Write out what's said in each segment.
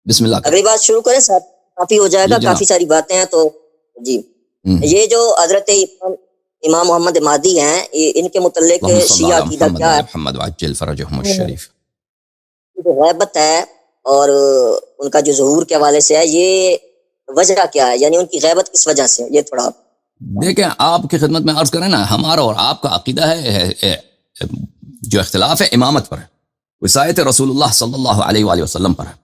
بسم اللہ اگلی بات شروع کریں صاحب، کافی ہو جائے گا، کافی ساری باتیں ہیں تو جی یہ جو حضرت امام محمد مہدی ہیں ان کے متعلق شیعہ عقیدہ کیا ہے؟ محمد وعجل فرجهم الشریف، جو غیبت ہے اور ان کا جو ظہور کے حوالے سے ہے، یہ وجہ کیا ہے؟ یعنی ان کی غیبت کس وجہ سے؟ یہ تھوڑا دیکھیں آپ کی خدمت میں عرض کریں نا، ہمارا اور آپ کا عقیدہ ہے جو اختلاف ہے امامت پر ہے، وصایت رسول اللہ صلی اللہ علیہ وآلہ وسلم پر ہے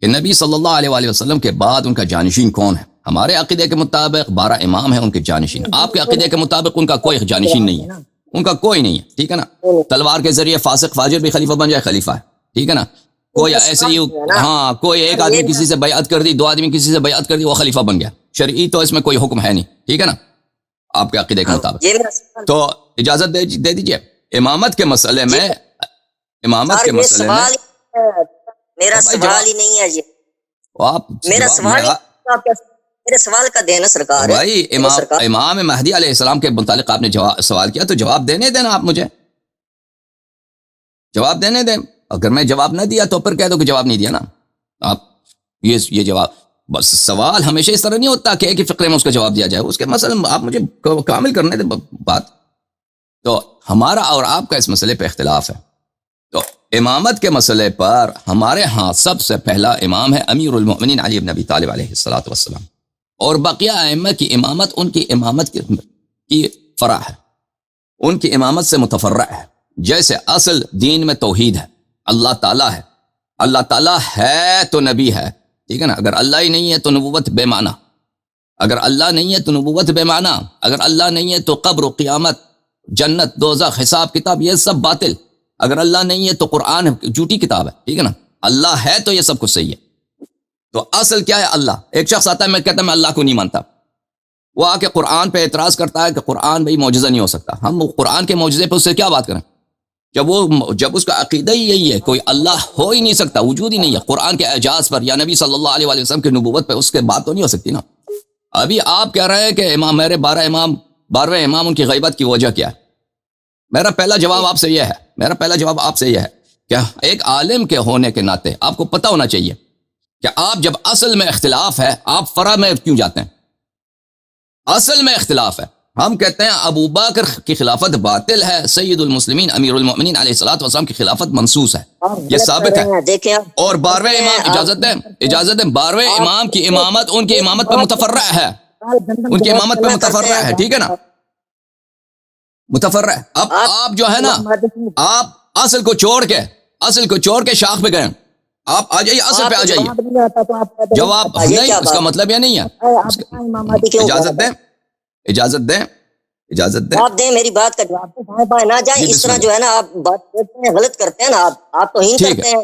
کہ نبی صلی اللہ علیہ وآلہ وسلم کے بعد ان کا جانشین کون ہے۔ ہمارے عقیدے کے مطابق 12 امام ہیں ان کے جانشین، آپ کے عقیدے کے مطابق ان کا کوئی جانشین نہیں ہے، ان کا کوئی نہیں ہے، ٹھیک ہے نا۔ تلوار کے ذریعے فاسق فاجر بھی خلیفہ بن جائے، خلیفہ ہے، ٹھیک ہے نا۔ کوئی ایسے ہی ہاں کوئی ایک آدمی کسی سے بیعت کر دی، 2 آدمی کسی سے بیعت کر دی، وہ خلیفہ بن گیا، شرعی تو اس میں کوئی حکم ہے نہیں، ٹھیک ہے نا، آپ کے عقیدے کے مطابق۔ تو اجازت دے دیجئے امامت کے مسئلے میں، امامت کے مسئلے میں میرا سوال ہی نہیں ہے یہ، آپ میرا سوال میرے سوال کا دینا سرکار ہے بھائی۔ امام مہدی علیہ السلام کے متعلق آپ نے سوال کیا تو جواب دینے دینا، آپ مجھے جواب دینے دیں۔ اگر میں جواب نہ دیا تو پھر کہہ دو کہ جواب نہیں دیا نا آپ، یہ جواب بس سوال ہمیشہ اس طرح نہیں ہوتا کہ ایک ہی فقرے میں اس کا جواب دیا جائے، اس کے مسئلے میں آپ مجھے کامل کرنے دیں بات۔ تو ہمارا اور آپ کا اس مسئلے پہ اختلاف ہے۔ تو امامت کے مسئلے پر ہمارے ہاں سب سے پہلا امام ہے امیر المؤمنین علی بن ابی طالب علیہ السلام، اور بقیہ ائمہ کی امامت ان کی امامت کی فرع ہے، ان کی امامت سے متفرع ہے۔ جیسے اصل دین میں توحید ہے، اللہ تعالیٰ ہے، اللہ تعالیٰ ہے تو نبی ہے، ٹھیک ہے نا۔ اگر اللہ ہی نہیں ہے تو نبوت بے معنی، اگر اللہ نہیں ہے تو نبوت بے معنی، اگر اللہ نہیں ہے تو قبر و قیامت، جنت دوزخ، حساب کتاب، یہ سب باطل۔ اگر اللہ نہیں ہے تو قرآن جھوٹی کتاب ہے، ٹھیک ہے نا۔ اللہ ہے تو یہ سب کچھ صحیح ہے۔ تو اصل کیا ہے؟ اللہ۔ ایک شخص آتا ہے میں کہتا میں اللہ کو نہیں مانتا، وہ آ کے قرآن پہ اعتراض کرتا ہے کہ قرآن بھائی معجزہ نہیں ہو سکتا، ہم قرآن کے معجزے پہ اس سے کیا بات کریں جب اس کا عقیدہ ہی یہی ہے کوئی اللہ ہو ہی نہیں سکتا، وجود ہی نہیں ہے، قرآن کے اعجاز پر یا نبی صلی اللہ علیہ وآلہ وسلم کی نبوت پہ اس کے بات تو نہیں ہو سکتی نا۔ ابھی آپ کہہ رہے ہیں کہ امام میرے 12ویں امام ان کی غیبت کی وجہ کیا ہے؟ میرا پہلا جواب آپ سے یہ ہے کہ ایک عالم کے ہونے کے ناطے آپ کو پتہ ہونا چاہیے کہ آپ جب اصل میں اختلاف ہے آپ فرع میں کیوں جاتے ہیں؟ اصل میں اختلاف ہے، ہم کہتے ہیں ابو بکر کی خلافت باطل ہے، سید المسلمین امیر المؤمنین علیہ الصلوۃ والسلام کی خلافت منسوس ہے، یہ ثابت ہے۔ اور 12ویں امام، اجازت دیں 12ویں امام کی امامت ان کی امامت پہ متفرع ہے، ان کی امامت پہ متفرع ہے، ٹھیک ہے نا، متفرع۔ اب آپ جو ہے نا، آپ اصل کو چھوڑ کے شاخ پہ گئے، آپ آ جائیے اصل پہ آ جائیے۔ جواب نہیں، اس کا مطلب یہ نہیں ہے۔ اجازت دیں آپ دیں میری بات کا جواب، بائیں بائیں نہ جائیں اس طرح، جو ہے نا آپ بات کرتے ہیں غلط کرتے ہیں نا، آپ توہین کرتے ہیں۔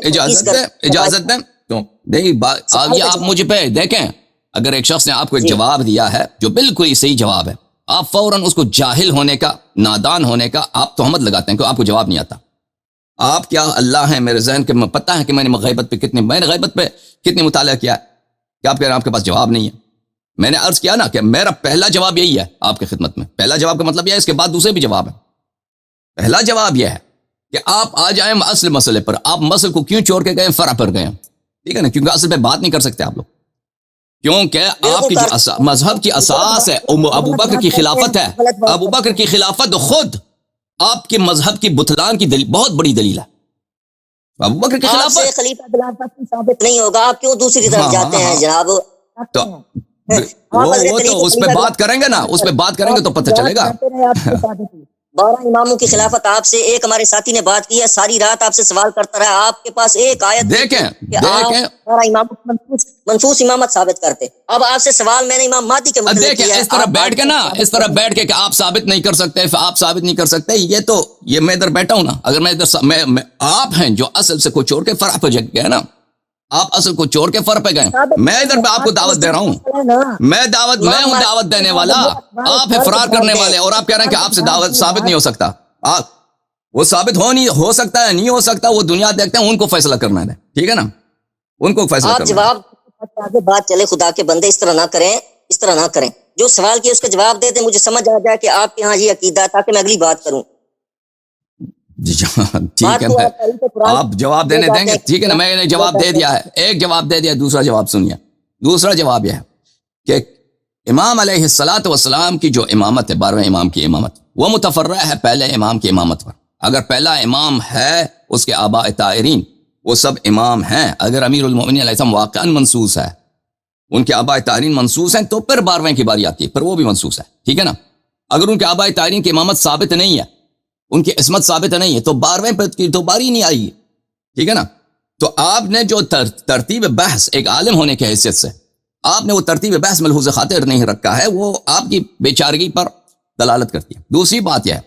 اجازت دیں تو نہیں آگے آپ مجھے پہ دیکھیں، اگر ایک شخص نے آپ کو ایک جواب دیا ہے جو بالکل ہی صحیح جواب ہے، آپ فوراً اس کو جاہل ہونے کا، نادان ہونے کا آپ تہمت لگاتے ہیں کہ آپ کو جواب نہیں آتا۔ آپ کیا اللہ ہیں؟ میرے ذہن کے میں پتہ ہے کہ میں نے غیبت پہ کتنی مطالعہ کیا ہے، کہ آپ کہہ رہے ہیں آپ کے پاس جواب نہیں ہے۔ میں نے عرض کیا نا کہ میرا پہلا جواب یہی ہے آپ کی خدمت میں، پہلا جواب کا مطلب یہ ہے، اس کے بعد دوسرے بھی جواب ہے۔ پہلا جواب یہ ہے کہ آپ آ جائیں اصل مسئلے پر، آپ مسئلے کو کیوں چھوڑ کے گئے فرع پر گئے، ٹھیک ہے نا، کیونکہ اصل پہ بات نہیں کر سکتے آپ لوگ، کیونکہ آپ کی جو مذہب کی اساس ہے ابو بکر کی خلافت ہے، ابو بکر کی خلافت خود آپ کے مذہب کی بطلان کی بہت بڑی دلیل ہے۔ ابو بکر کی خلافت خلیفہ ثابت نہیں ہوگا، آپ کیوں دوسری طرف جاتے ہیں جناب؟ تو وہ تو اس پہ بات کریں گے نا، اس پہ بات کریں گے تو پتہ چلے گا۔ 12 اماموں کی خلافت آپ سے، ایک ہمارے ساتھی نے بات کی ہے، ساری رات آپ سے سوال کرتا رہا، آپ کے پاس ایک آیت دیکھیں 12 اماموں منصوص امامت ثابت کرتے۔ اب آپ سے سوال میں نے امام مہدی کے متعلق کیا ہے، اس طرح بیٹھ کے کہ آپ ثابت نہیں کر سکتے، یہ تو یہ میں ادھر بیٹھا ہوں نا، اگر میں ادھر آپ ہیں جو اصل سے کو چھوڑ کے فرع پہ گئے نا، آپ اصل کو چھوڑ کے فرع پہ گئے، میں ادھر پہ آپ کو دعوت دے رہا ہوں، میں ہوں دعوت دینے والا، آپ ہیں فرار کرنے والے، اور آپ کہہ رہے ہیں کہ آپ سے دعوت ثابت نہیں ہو سکتا۔ وہ ثابت ہو سکتا ہے، نہیں ہو سکتا، وہ دنیا دیکھتے ہیں، ان کو فیصلہ کرنا ہے، ٹھیک ہے نا، ان کو فیصلہ کرنا ہے۔ جواب آگے بات چلے، خدا کے بندے اس طرح نہ کریں، جو سوال کیا اس کا جواب دے دیں، مجھے سمجھ آ جائے کہ آپ کے ہاں یہ عقیدہ ہے، تاکہ میں اگلی بات کروں۔ ٹھیک ہے آپ جواب دینے دیں گے, ٹھیک ہے نا, میں نے جواب دے دیا ہے, ایک جواب دے دیا, دوسرا جواب سنیے. دوسرا جواب یہ ہے کہ امام علیہ الصلاۃ والسلام کی جو امامت ہے, 12ویں امام کی امامت, وہ متفرع ہے پہلے امام کی امامت پر. اگر پہلا امام ہے اس کے آباء طاہرین وہ سب امام ہیں, اگر امیر المومنین علیہ السلام واقعا منصوص ہے, ان کے آباء طاہرین منصوص ہیں, تو پھر 12ویں کی باری آتی ہے, پھر وہ بھی منصوص ہے, ٹھیک ہے نا. اگر ان کے آباء طاہرین کی امامت ثابت نہیں ہے, ان کی عصمت ثابت نہیں ہے, تو 12ویں پہ کی تو باری نہیں آئی, ٹھیک ہے نا. تو آپ نے جو ترتیب بحث ایک عالم ہونے کی حیثیت سے آپ نے وہ ترتیب بحث ملحوظ خاطر نہیں رکھا ہے, وہ آپ کی بیچارگی پر دلالت کرتی ہے. دوسری بات یہ ہے,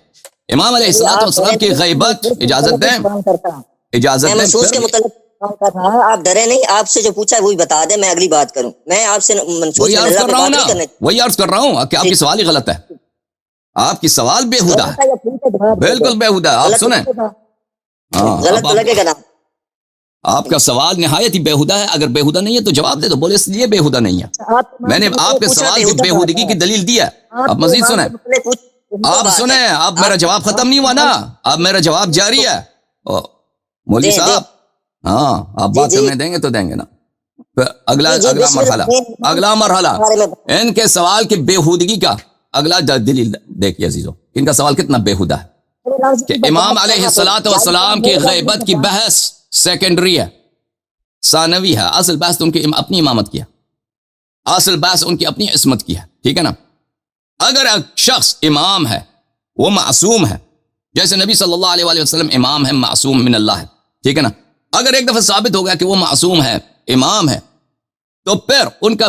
امام علیہ الصلوۃ والسلام کی غیبت, اجازت دیں, اجازت دیں, آپ ڈرے نہیں, آپ سے جو پوچھا ہے وہی بتا دیں, میں اگلی بات کروں. میں آپ سے وہی عرض کر رہا ہوں نا, وہی عرض کر رہا ہوں کہ آپ کی سوال ہی غلط ہے, آپ کی سوال بےہودہ ہے, بالکل بےہودہ ہے. آپ سنیں, غلط لگے گا نا, آپ کا سوال نہایت ہی بےہودہ ہے. اگر بےہودہ نہیں ہے تو جواب دے دو, بولے اس لیے بےہودہ نہیں ہے. میں نے آپ کے سوال کی بےہودگی کی دلیل دی ہے. آپ مزید سنیں, آپ سنیں, آپ میرا جواب ختم نہیں ہوا نا, اب میرا جواب جاری ہے. مولوی صاحب, ہاں آپ بات کرنے دیں گے تو دیں گے نا. اگلا مرحلہ ان کے سوال کی بےہودگی کا اگلا دلیل دیکھیے عزیزو, ان کا سوال کتنا بےہودہ ہے کہ امام علیہ الصلوۃ والسلام کی غیبت کی بحث سیکنڈری ہے, ثانوی ہے. اصل بحث تو ان کی اپنی امامت کی ہے, اصل بحث ان کی اپنی عصمت کی ہے, ٹھیک ہے نا. اگر ایک شخص امام ہے, وہ معصوم ہے, جیسے نبی صلی اللہ علیہ وآلہ وسلم امام ہے, معصوم من اللہ ہے, ٹھیک ہے نا. اگر ایک دفعہ ثابت ہو گیا کہ وہ معصوم ہے, امام ہے, تو پھر ان کا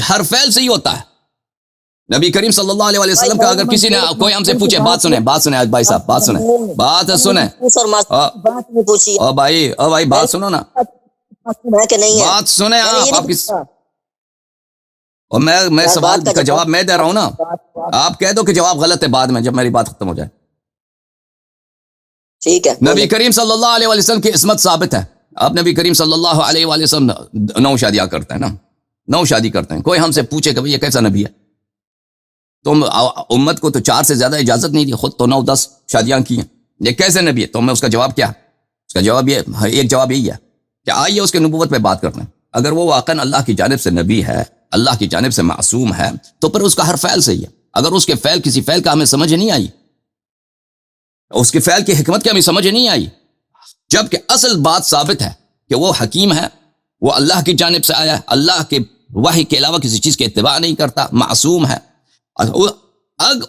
ہر فعل صحیح ہوتا ہے. نبی کریم صلی اللہ علیہ وآلہ وسلم کا اگر کسی نے کوئی ہم سے پوچھے, بات سنیں, بات سنیں بھائی صاحب, بات سنیں, بات سنیں, او بھائی بات سنو نا, بات سنیں آپ کی, اور میں سوال کا جواب میں دے رہا ہوں نا, آپ کہہ دو کہ جواب غلط ہے بعد میں جب میری بات ختم ہو جائے. ٹھیک ہے, نبی کریم صلی اللہ علیہ وآلہ وسلم کی عصمت ثابت ہے. آپ نبی کریم صلی اللہ علیہ وآلہ وسلم 9 شادیاں کرتے ہیں نا, 9 شادی کرتے ہیں. کوئی ہم سے پوچھے کہ یہ کیسا نبی ہے, تم امت کو تو 4 سے زیادہ اجازت نہیں دی, خود تو 9-10 شادیاں کی ہیں, یہ کیسے نبی ہے؟ تو میں اس کا جواب کیا, اس کا جواب یہ, ایک جواب یہی ہے کہ آئیے اس کے نبوت پہ بات کرتے ہیں. اگر وہ واقعا اللہ کی جانب سے نبی ہے, اللہ کی جانب سے معصوم ہے, تو پھر اس کا ہر فعل صحیح ہے. اگر اس کے فعل کسی فعل کا ہمیں سمجھ نہیں آئی, اس کے فعل کی حکمت کی ہمیں سمجھ نہیں آئی, جبکہ اصل بات ثابت ہے کہ وہ حکیم ہے, وہ اللہ کی جانب سے آیا ہے, اللہ کے وحی کے علاوہ کسی چیز کے اتباع نہیں کرتا, معصوم ہے,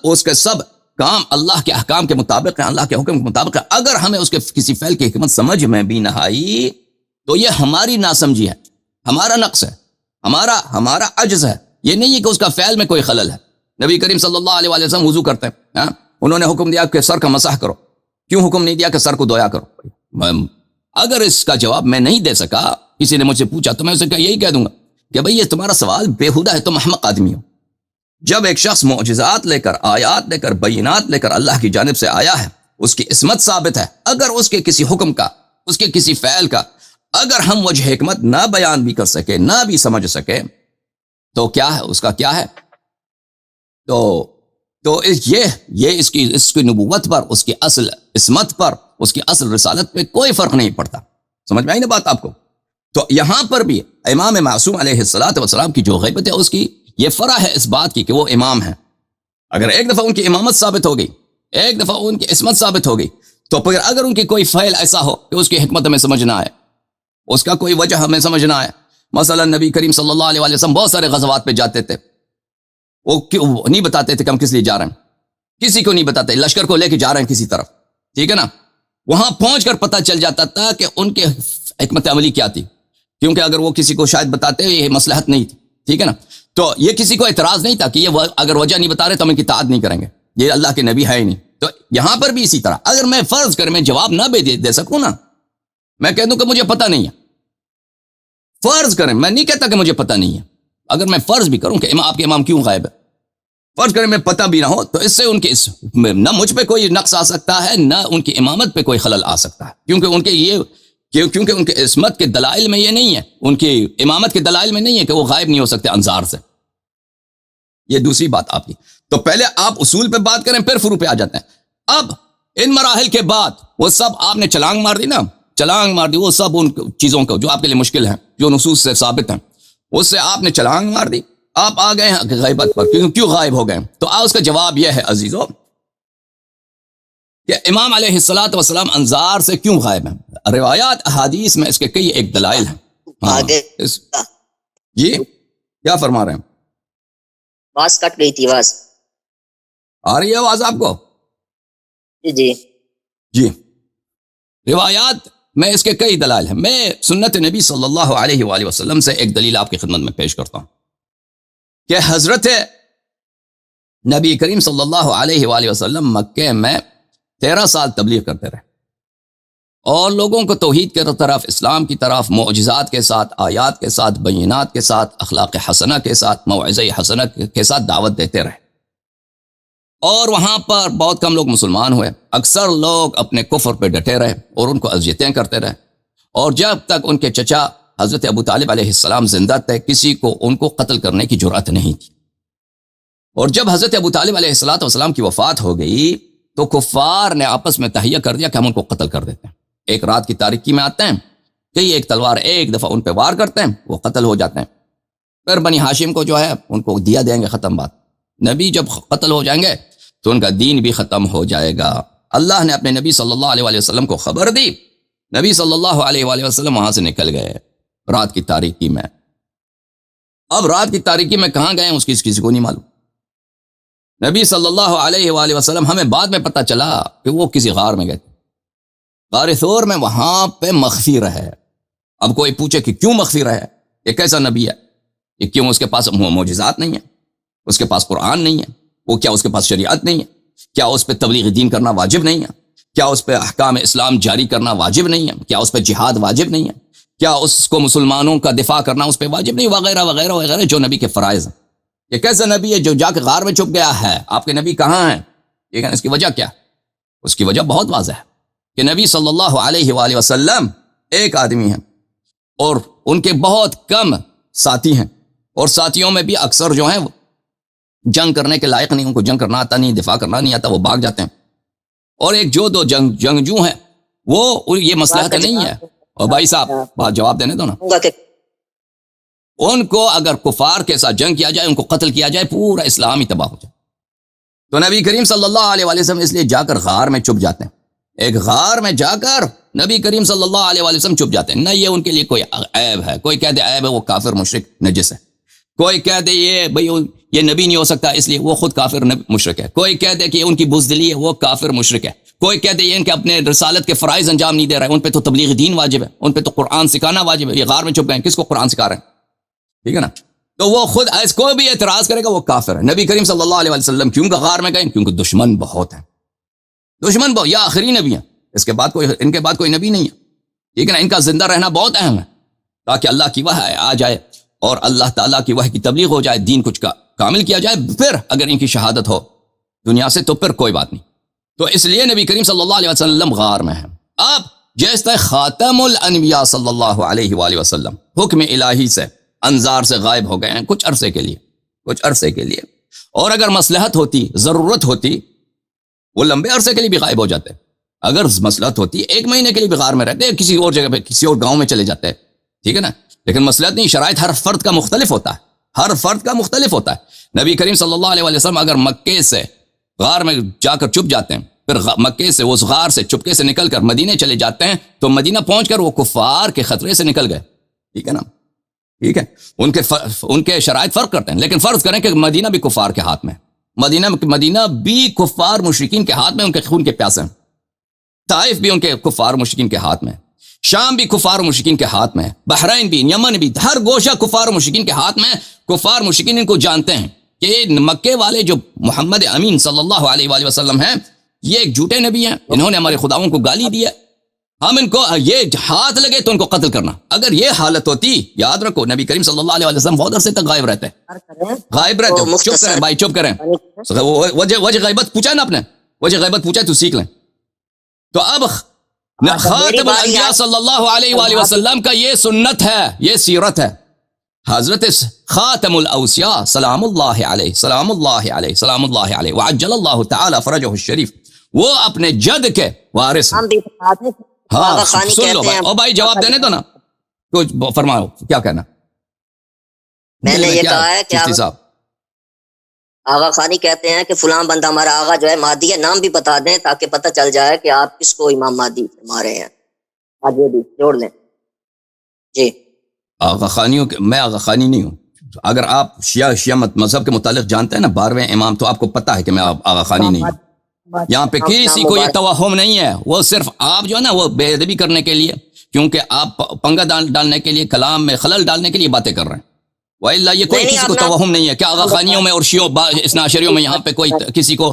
اس کے سب کام اللہ کے احکام کے مطابق ہیں, اللہ کے حکم کے مطابق ہے. اگر ہمیں اس کے کسی فعل کی حکمت سمجھ میں بھی نہ آئی, تو یہ ہماری ناسمجھی ہے, ہمارا نقص ہے, ہمارا عجز ہے. یہ نہیں ہے کہ اس کا فعل میں کوئی خلل ہے. نبی کریم صلی اللہ علیہ وآلہ وسلم وضو کرتے ہیں, انہوں نے حکم دیا کہ سر کا مسح کرو, کیوں حکم نہیں دیا کہ سر کو دھویا کرو؟ اگر اس کا جواب میں نہیں دے سکا, کسی نے مجھ سے پوچھا, تو میں اسے یہی کہہ دوں گا کہ بھئی یہ تمہارا سوال بےہودہ ہے, تم احمق آدمی ہو. جب ایک شخص معجزات لے کر, آیات لے کر, بینات لے کر اللہ کی جانب سے آیا ہے, اس کی عصمت ثابت ہے, اگر اس کے کسی حکم کا, اس کے کسی فعل کا اگر ہم وجہ حکمت نہ بیان بھی کر سکے, نہ بھی سمجھ سکے, تو کیا ہے, اس کا کیا ہے؟ تو یہ اس کی نبوت پر, اس کی اصل عصمت پر, اس کی اصل رسالت پہ کوئی فرق نہیں پڑتا. سمجھ میں آئی نا بات آپ کو؟ تو یہاں پر بھی امام معصوم علیہ الصلوۃ والسلام کی جو غیبت ہے, اس کی یہ فرع ہے اس بات کی کہ وہ امام ہیں. اگر ایک دفعہ ان کی امامت ثابت ہو گئی, ایک دفعہ ان کی عصمت ثابت ہو گئی, تو پھر اگر ان کی کوئی فعل ایسا ہو کہ اس کی حکمت ہمیں سمجھ نہ آئے, اس کا کوئی وجہ ہمیں سمجھ نہ آئے, مثلا نبی کریم صلی اللہ علیہ وآلہ وسلم بہت سارے غزوات پہ جاتے تھے, وہ نہیں بتاتے تھے کہ ہم کس لیے جا رہے ہیں, کسی کو نہیں بتاتے, لشکر کو لے کے جا رہے ہیں کسی طرف, ٹھیک ہے نا. وہاں پہنچ کر پتہ چل جاتا تھا کہ ان کے حکمت عملی کیا تھی, کیونکہ اگر وہ کسی کو شاید بتاتے یہ مصلحت نہیں تھی, ٹھیک ہے نا. تو یہ کسی کو اعتراض نہیں تھا کہ یہ اگر وجہ نہیں بتا رہے تو ہم ان کی اطاعت نہیں کریں گے, یہ اللہ کے نبی ہے ہی نہیں. تو یہاں پر بھی اسی طرح, اگر میں فرض کر میں جواب نہ بھی دے سکوں نا, میں کہہ دوں کہ مجھے پتہ نہیں ہے, فرض کریں, میں نہیں کہتا کہ مجھے پتہ نہیں ہے, اگر میں فرض بھی کروں کہ آپ کے امام کیوں غائب ہے, فرض کریں میں پتہ بھی نہ ہو, تو اس سے ان کے نہ مجھ پہ کوئی نقص آ سکتا ہے, نہ ان کی امامت پہ کوئی خلل آ سکتا ہے, کیونکہ ان کے عصمت کے دلائل میں یہ نہیں ہے, ان کی امامت کے دلائل میں نہیں ہے کہ وہ غائب نہیں ہو سکتے انظار سے. یہ دوسری بات آپ کی. تو پہلے آپ اصول پہ بات کریں, پھر فروع پہ آ جاتے ہیں. اب ان مراحل کے بعد وہ سب آپ نے چھلانگ مار دی نا، چھلانگ مار دی، وہ سب ان چیزوں کو جو آپ کے لیے مشکل ہیں، جو نصوص سے ثابت ہیں، اس سے آپ نے چھلانگ مار دی، آپ آ گئے ہیں غیبت پر. کیوں غائب ہو گئے؟ تو اس کا جواب یہ ہے عزیزو کہ امام علیہ الصلوۃ والسلام انظار سے کیوں غائب ہیں. روایات احادیث میں اس کے کئی ایک دلائل ہیں. جی کیا فرما رہے ہیں؟ آواز کٹ گئی تھی. آواز آ رہی ہے آواز آپ کو؟ جی روایات میں اس کے کئی دلائل ہیں. میں سنت نبی صلی اللہ علیہ وآلہ وسلم سے ایک دلیل آپ کی خدمت میں پیش کرتا ہوں کہ حضرت نبی کریم صلی اللہ علیہ وآلہ وسلم مکے میں 13 سال تبلیغ کرتے رہے اور لوگوں کو توحید کے طرف، اسلام کی طرف معجزات کے ساتھ، آیات کے ساتھ، بینات کے ساتھ، اخلاق حسنہ کے ساتھ، موعظہ حسنہ کے ساتھ دعوت دیتے رہے. اور وہاں پر بہت کم لوگ مسلمان ہوئے، اکثر لوگ اپنے کفر پہ ڈٹے رہے اور ان کو اذیتیں کرتے رہے. اور جب تک ان کے چچا حضرت ابو طالب علیہ السلام زندہ تھے، کسی کو ان کو قتل کرنے کی جرأت نہیں تھی. اور جب حضرت ابو طالب علیہ السلام کی وفات ہو گئی تو کفار نے آپس میں تہیہ کر دیا کہ ہم ان کو قتل کر دیتے ہیں. ایک رات کی تاریکی میں آتے ہیں کہ ایک تلوار ایک دفعہ ان پہ وار کرتے ہیں، وہ قتل ہو جاتے ہیں. پھر بنی ہاشم کو جو ہے ان کو دیا دیں گے، ختم بات. نبی جب قتل ہو جائیں گے تو ان کا دین بھی ختم ہو جائے گا. اللہ نے اپنے نبی صلی اللہ علیہ وسلم کو خبر دی. نبی صلی اللہ علیہ وآلہ وسلم وہاں سے نکل گئے رات کی تاریکی میں. اب رات کی تاریکی میں کہاں گئے اس کسی کو نہیں معلوم. نبی صلی اللہ علیہ وآلہ وسلم ہمیں بعد میں پتہ چلا کہ وہ کسی غار میں گئے تھے، غار ثور میں، وہاں پہ مخفی رہے. اب کوئی پوچھے کہ کیوں مخفی رہے؟ یہ کیسا نبی ہے؟ یہ کیوں اس کے پاس معجزات نہیں ہیں؟ اس کے پاس قرآن نہیں ہے؟ وہ کیا اس کے پاس شریعت نہیں ہے؟ کیا اس پہ تبلیغ دین کرنا واجب نہیں ہے؟ کیا اس پہ احکام اسلام جاری کرنا واجب نہیں ہے؟ کیا اس پہ جہاد واجب نہیں ہے؟ کیا اس کو مسلمانوں کا دفاع کرنا اس پہ واجب نہیں؟ وغیرہ وغیرہ وغیرہ جو نبی کے فرائض ہیں. یہ کیسا نبی ہے جو جا کے غار میں چھپ گیا ہے؟ آپ کے نبی کہاں ہیں؟ ٹھیک ہے، اس کی وجہ کیا؟ اس کی وجہ بہت واضح ہے کہ نبی صلی اللہ علیہ وآلہ وسلم ایک آدمی ہیں اور ان کے بہت کم ساتھی ہیں، اور ساتھیوں میں بھی اکثر جو ہیں جنگ کرنے کے لائق نہیں، ان کو جنگ کرنا آتا نہیں، دفاع کرنا نہیں آتا، وہ بھاگ جاتے ہیں. اور ایک جو دو جنگجو ہیں وہ یہ مصلحت نہیں ہے. اور بھائی صاحب بات جواب دینے دو نا. ان کو اگر کفار کے ساتھ جنگ کیا جائے، ان کو قتل کیا جائے، پورا اسلام ہی تباہ ہو جائے. تو نبی کریم صلی اللہ علیہ وسلم اس لیے جا کر غار میں چھپ جاتے ہیں. ایک غار میں جا کر نبی کریم صلی اللہ علیہ وسلم چھپ جاتے ہیں. نہ یہ ان کے لیے کوئی عیب ہے، کوئی کہہ دے عیب ہے وہ کافر مشرک نجس ہے، کوئی کہہ دے یہ نبی نہیں ہو سکتا اس لیے وہ خود کافر مشرک ہے، کوئی کہہ دے کہ یہ ان کی بزدلی ہے وہ کافر مشرک ہے، کوئی کہہ دے یہ ان کے اپنے رسالت کے فرائض انجام نہیں دے رہے، ان پہ تو تبلیغ دین واجب ہے، ان پہ تو قرآن سکھانا واجب ہے. یہ غار میں چھپ گئے، کس کو قرآن سکھا رہے ہیں؟ ٹھیک ہے نا. تو وہ خود ایس کوئی بھی اعتراض کرے گا وہ کافر ہے. نبی کریم صلی اللہ علیہ وسلم کیوں غار میں گئے؟ کیونکہ دشمن بہت ہیں، دشمن بہت، یا آخری نبی ہیں، اس کے بعد کوئی، ان کے بعد کوئی نبی نہیں ہے. ٹھیک ہے نا. ان کا زندہ رہنا بہت اہم ہے تاکہ اللہ کی وحی آ جائے اور اللہ تعالیٰ کی وحی کی تبلیغ ہو جائے، دین کچھ کا کامل کیا جائے. پھر اگر ان کی شہادت ہو دنیا سے تو پھر کوئی بات نہیں. تو اس لیے نبی کریم صلی اللہ علیہ وسلم غار میں ہیں. اب جیسے خاتم الانبیاء صلی اللہ علیہ وآلہ وسلم حکم الہی سے انظار سے غائب ہو گئے ہیں کچھ عرصے کے لیے. اور اگر مصلحت ہوتی، ضرورت ہوتی، وہ لمبے عرصے کے لیے بھی غائب ہو جاتے. اگر مصلحت ہوتی 1 مہینے کے لیے بھی غار میں رہتے، کسی اور جگہ پہ کسی اور گاؤں میں چلے جاتے. ٹھیک ہے نا. لیکن مصلحت نہیں، شرائط ہر فرد کا مختلف ہوتا ہے. نبی کریم صلی اللہ علیہ وسلم اگر مکے سے غار میں جا کر چھپ جاتے ہیں، پھر مکے سے اس غار سے چپکے سے نکل کر مدینے چلے جاتے ہیں، تو مدینہ پہنچ کر وہ کفار کے خطرے سے نکل گئے. ٹھیک ہے نا. ٹھیک ہے. ان کے شرائط فرق کرتے ہیں، لیکن فرض کریں کہ مدینہ بھی کفار کے ہاتھ میں، مدینہ بھی کفار مشرکین کے ہاتھ میں، ان کے خون کے پیاسے ہیں. طائف بھی ان کے کفار مشرکین کے ہاتھ میں، شام بھی کفار مشرکین کے ہاتھ میں، بحرین بھی، یمن بھی، ہر گوشہ کفار مشرکین کے ہاتھ میں. کفار مشرکین ان کو جانتے ہیں کہ مکے والے جو محمد امین صلی اللہ علیہ وآلہ وسلم ہیں، یہ ایک جھوٹے نبی ہیں، انہوں نے ہمارے خداؤں کو گالی دی ہے، ہم ان کو یہ ہاتھ لگے تو ان کو قتل کرنا. اگر یہ حالت ہوتی، یاد رکھو نبی کریم صلی اللہ علیہ وسلم بہت عرصے تک غائب رہتے. چپ کریں بھائی، چپ کریں. وجہ غیبت پوچھا نا آپ نے، وجہ غیبت پوچھا تو سیکھ لیں. تو اب خاتم الانبیاء صلی اللہ علیہ وآلہ وسلم کا یہ سنت ہے، یہ سیرت ہے. حضرت خاتم الاوصیاء سلام اللہ علیہ وعجل اللہ تعالی فرجہ الشریف، وہ اپنے جد کے وارث ہیں. ہم بھی بتا دیں ہاں آغا خانی سن لو کہتے بھائی. ہیں. او بھائی جواب دینے دو نا, کچھ فرماؤ کیا کہنا. میں نے یہ کہا ہے کہ چشتی صاحب آغا خانی کہتے ہیں کہ فلاں بندہ ہمارا آغا جو ہے مہدی ہے, نام بھی بتا دیں تاکہ پتہ چل جائے کہ آپ کس کو امام مہدی فرما رہے ہیں. آج یہ بھی جوڑ لیں. جی آغا خانیوں کے, میں آغا خانی نہیں ہوں. اگر آپ شیعہ مذہب کے متعلق جانتے ہیں نا 12ویں امام, تو آپ کو پتہ ہے کہ میں آغا خانی نہیں ہوں. یہاں پہ کسی کو یہ توہم نہیں ہے, وہ صرف آپ جو ہے نا وہ بے ادبی کرنے کے لیے, کیونکہ آپ پنگا ڈالنے کے لیے, کلام میں خلل ڈالنے کے لیے باتیں کر رہے ہیں. وَإِلَّا یہ کوئی کسی کو توہم نہیں ہے کہ آغا خانیوں میں اور شیعوں اثنا عشریوں میں یہاں پہ کوئی کسی کو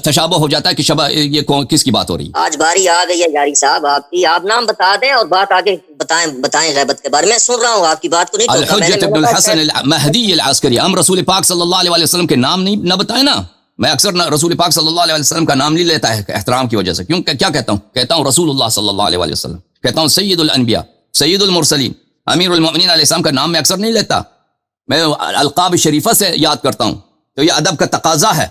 تشابہ ہو جاتا ہے کہ شبہ یہ کس کی بات ہو رہی ہے. آج باری آ گئی ہے یاری صاحب آپ کی, آپ نام بتا دیں اور بات آگے بتائیں غیبت کے بارے میں. سن رہا ہوں آپ کی بات کو, نہیں ٹوکا میں نے. الحجۃ ابن الحسن المہدی العسکری, ہم رسول پاک صلی اللہ علیہ وسلم کے نام نہیں نہ بتائیں نا. میں اکثر رسول پاک صلی اللہ علیہ وسلم کا نام نہیں لیتا ہے احترام کی وجہ سے. کیوں کیا کہتا ہوں رسول اللہ صلی اللہ علیہ وسلم, کہتا ہوں سید الانبیاء, سید المرسلین, امیر المؤمنین علیہ السلام کا نام میں اکثر نہیں لیتا. میں القاب شریفہ سے یاد کرتا ہوں. تو یہ ادب کا تقاضا ہے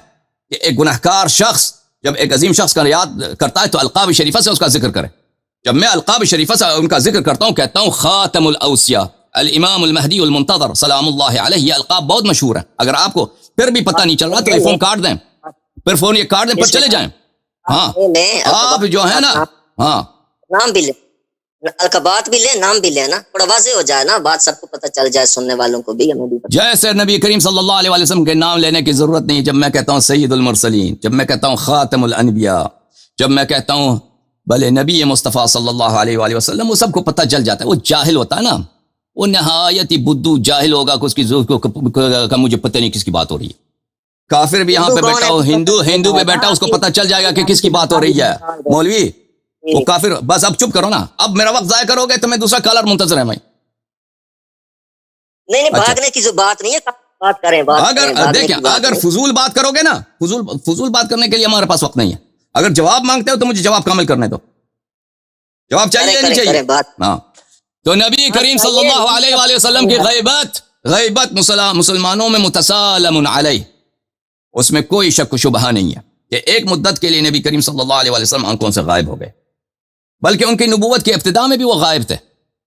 کہ ایک گنہگار شخص جب ایک عظیم شخص کا یاد کرتا ہے تو القاب شریفہ سے اس کا ذکر کرے. جب میں القاب شریفہ سے ان کا ذکر کرتا ہوں, کہتا ہوں خاتم الاوصیاء الامام المہدی المنتظر سلام اللہ علیہ. یہ القاب بہت مشہور ہے. اگر آپ کو پھر بھی پتہ نہیں چل رہا تو یہ فون کاٹ دیں, پھر فون یہ کاٹ دیں, پھر چلے جائیں. ہاں آپ جو ہے نا, ہاں نام بھی لیں, القبات بھی لیں, نام بھی لیں نا, تھوڑا واضح ہو جائے نا بات, سب کو پتہ چل جائے, سننے والوں کو بھی, ہمیں بھی. جیسے نبی کریم صلی اللہ علیہ وسلم کے نام لینے کی ضرورت نہیں. جب میں کہتا ہوں سید المرسلین, جب میں کہتا ہوں خاتم الانبیاء, جب میں کہتا ہوں بھلے نبی مصطفیٰ صلی اللہ علیہ وآلہ وسلم, وہ سب کو پتہ چل جاتا ہے. وہ جاہل ہوتا ہے نا, وہ نہایت ہی بدو جاہل ہوگا کہ اس کی مجھے پتہ نہیں کس کی بات ہو رہی ہے. کافر بھی یہاں پہ بیٹھا ہو, ہندو پہ بیٹھا, اس کو پتہ چل جائے گا کہ کس کی بات ہو رہی ہے. مولوی وہ کافر, بس اب چپ کرو نا, اب میرا وقت ضائع کرو گے تو میں دوسرا کالر منتظر ہے. میں نہیں بھاگنے کی جو بات نہیں ہے, بات کریں. اگر دیکھیں, اگر فضول بات کرو گے نا, فضول بات کرنے کے لیے ہمارے پاس وقت نہیں ہے. اگر جواب مانگتے ہو تو مجھے جواب کامل کرنے دو. جواب چاہیے نہیں چاہیے؟ ہاں. تو نبی کریم صلی اللہ علیہ وآلہ وسلم کی غیبت مسلمانوں میں متسالم علیہ, اس میں کوئی شک و شبہ نہیں ہے کہ ایک مدت کے لیے نبی کریم صلی اللہ علیہ وآلہ وسلم آنکھوں سے غائب ہو گئے. بلکہ ان کی نبوت کے ابتداء میں بھی وہ غائب تھے.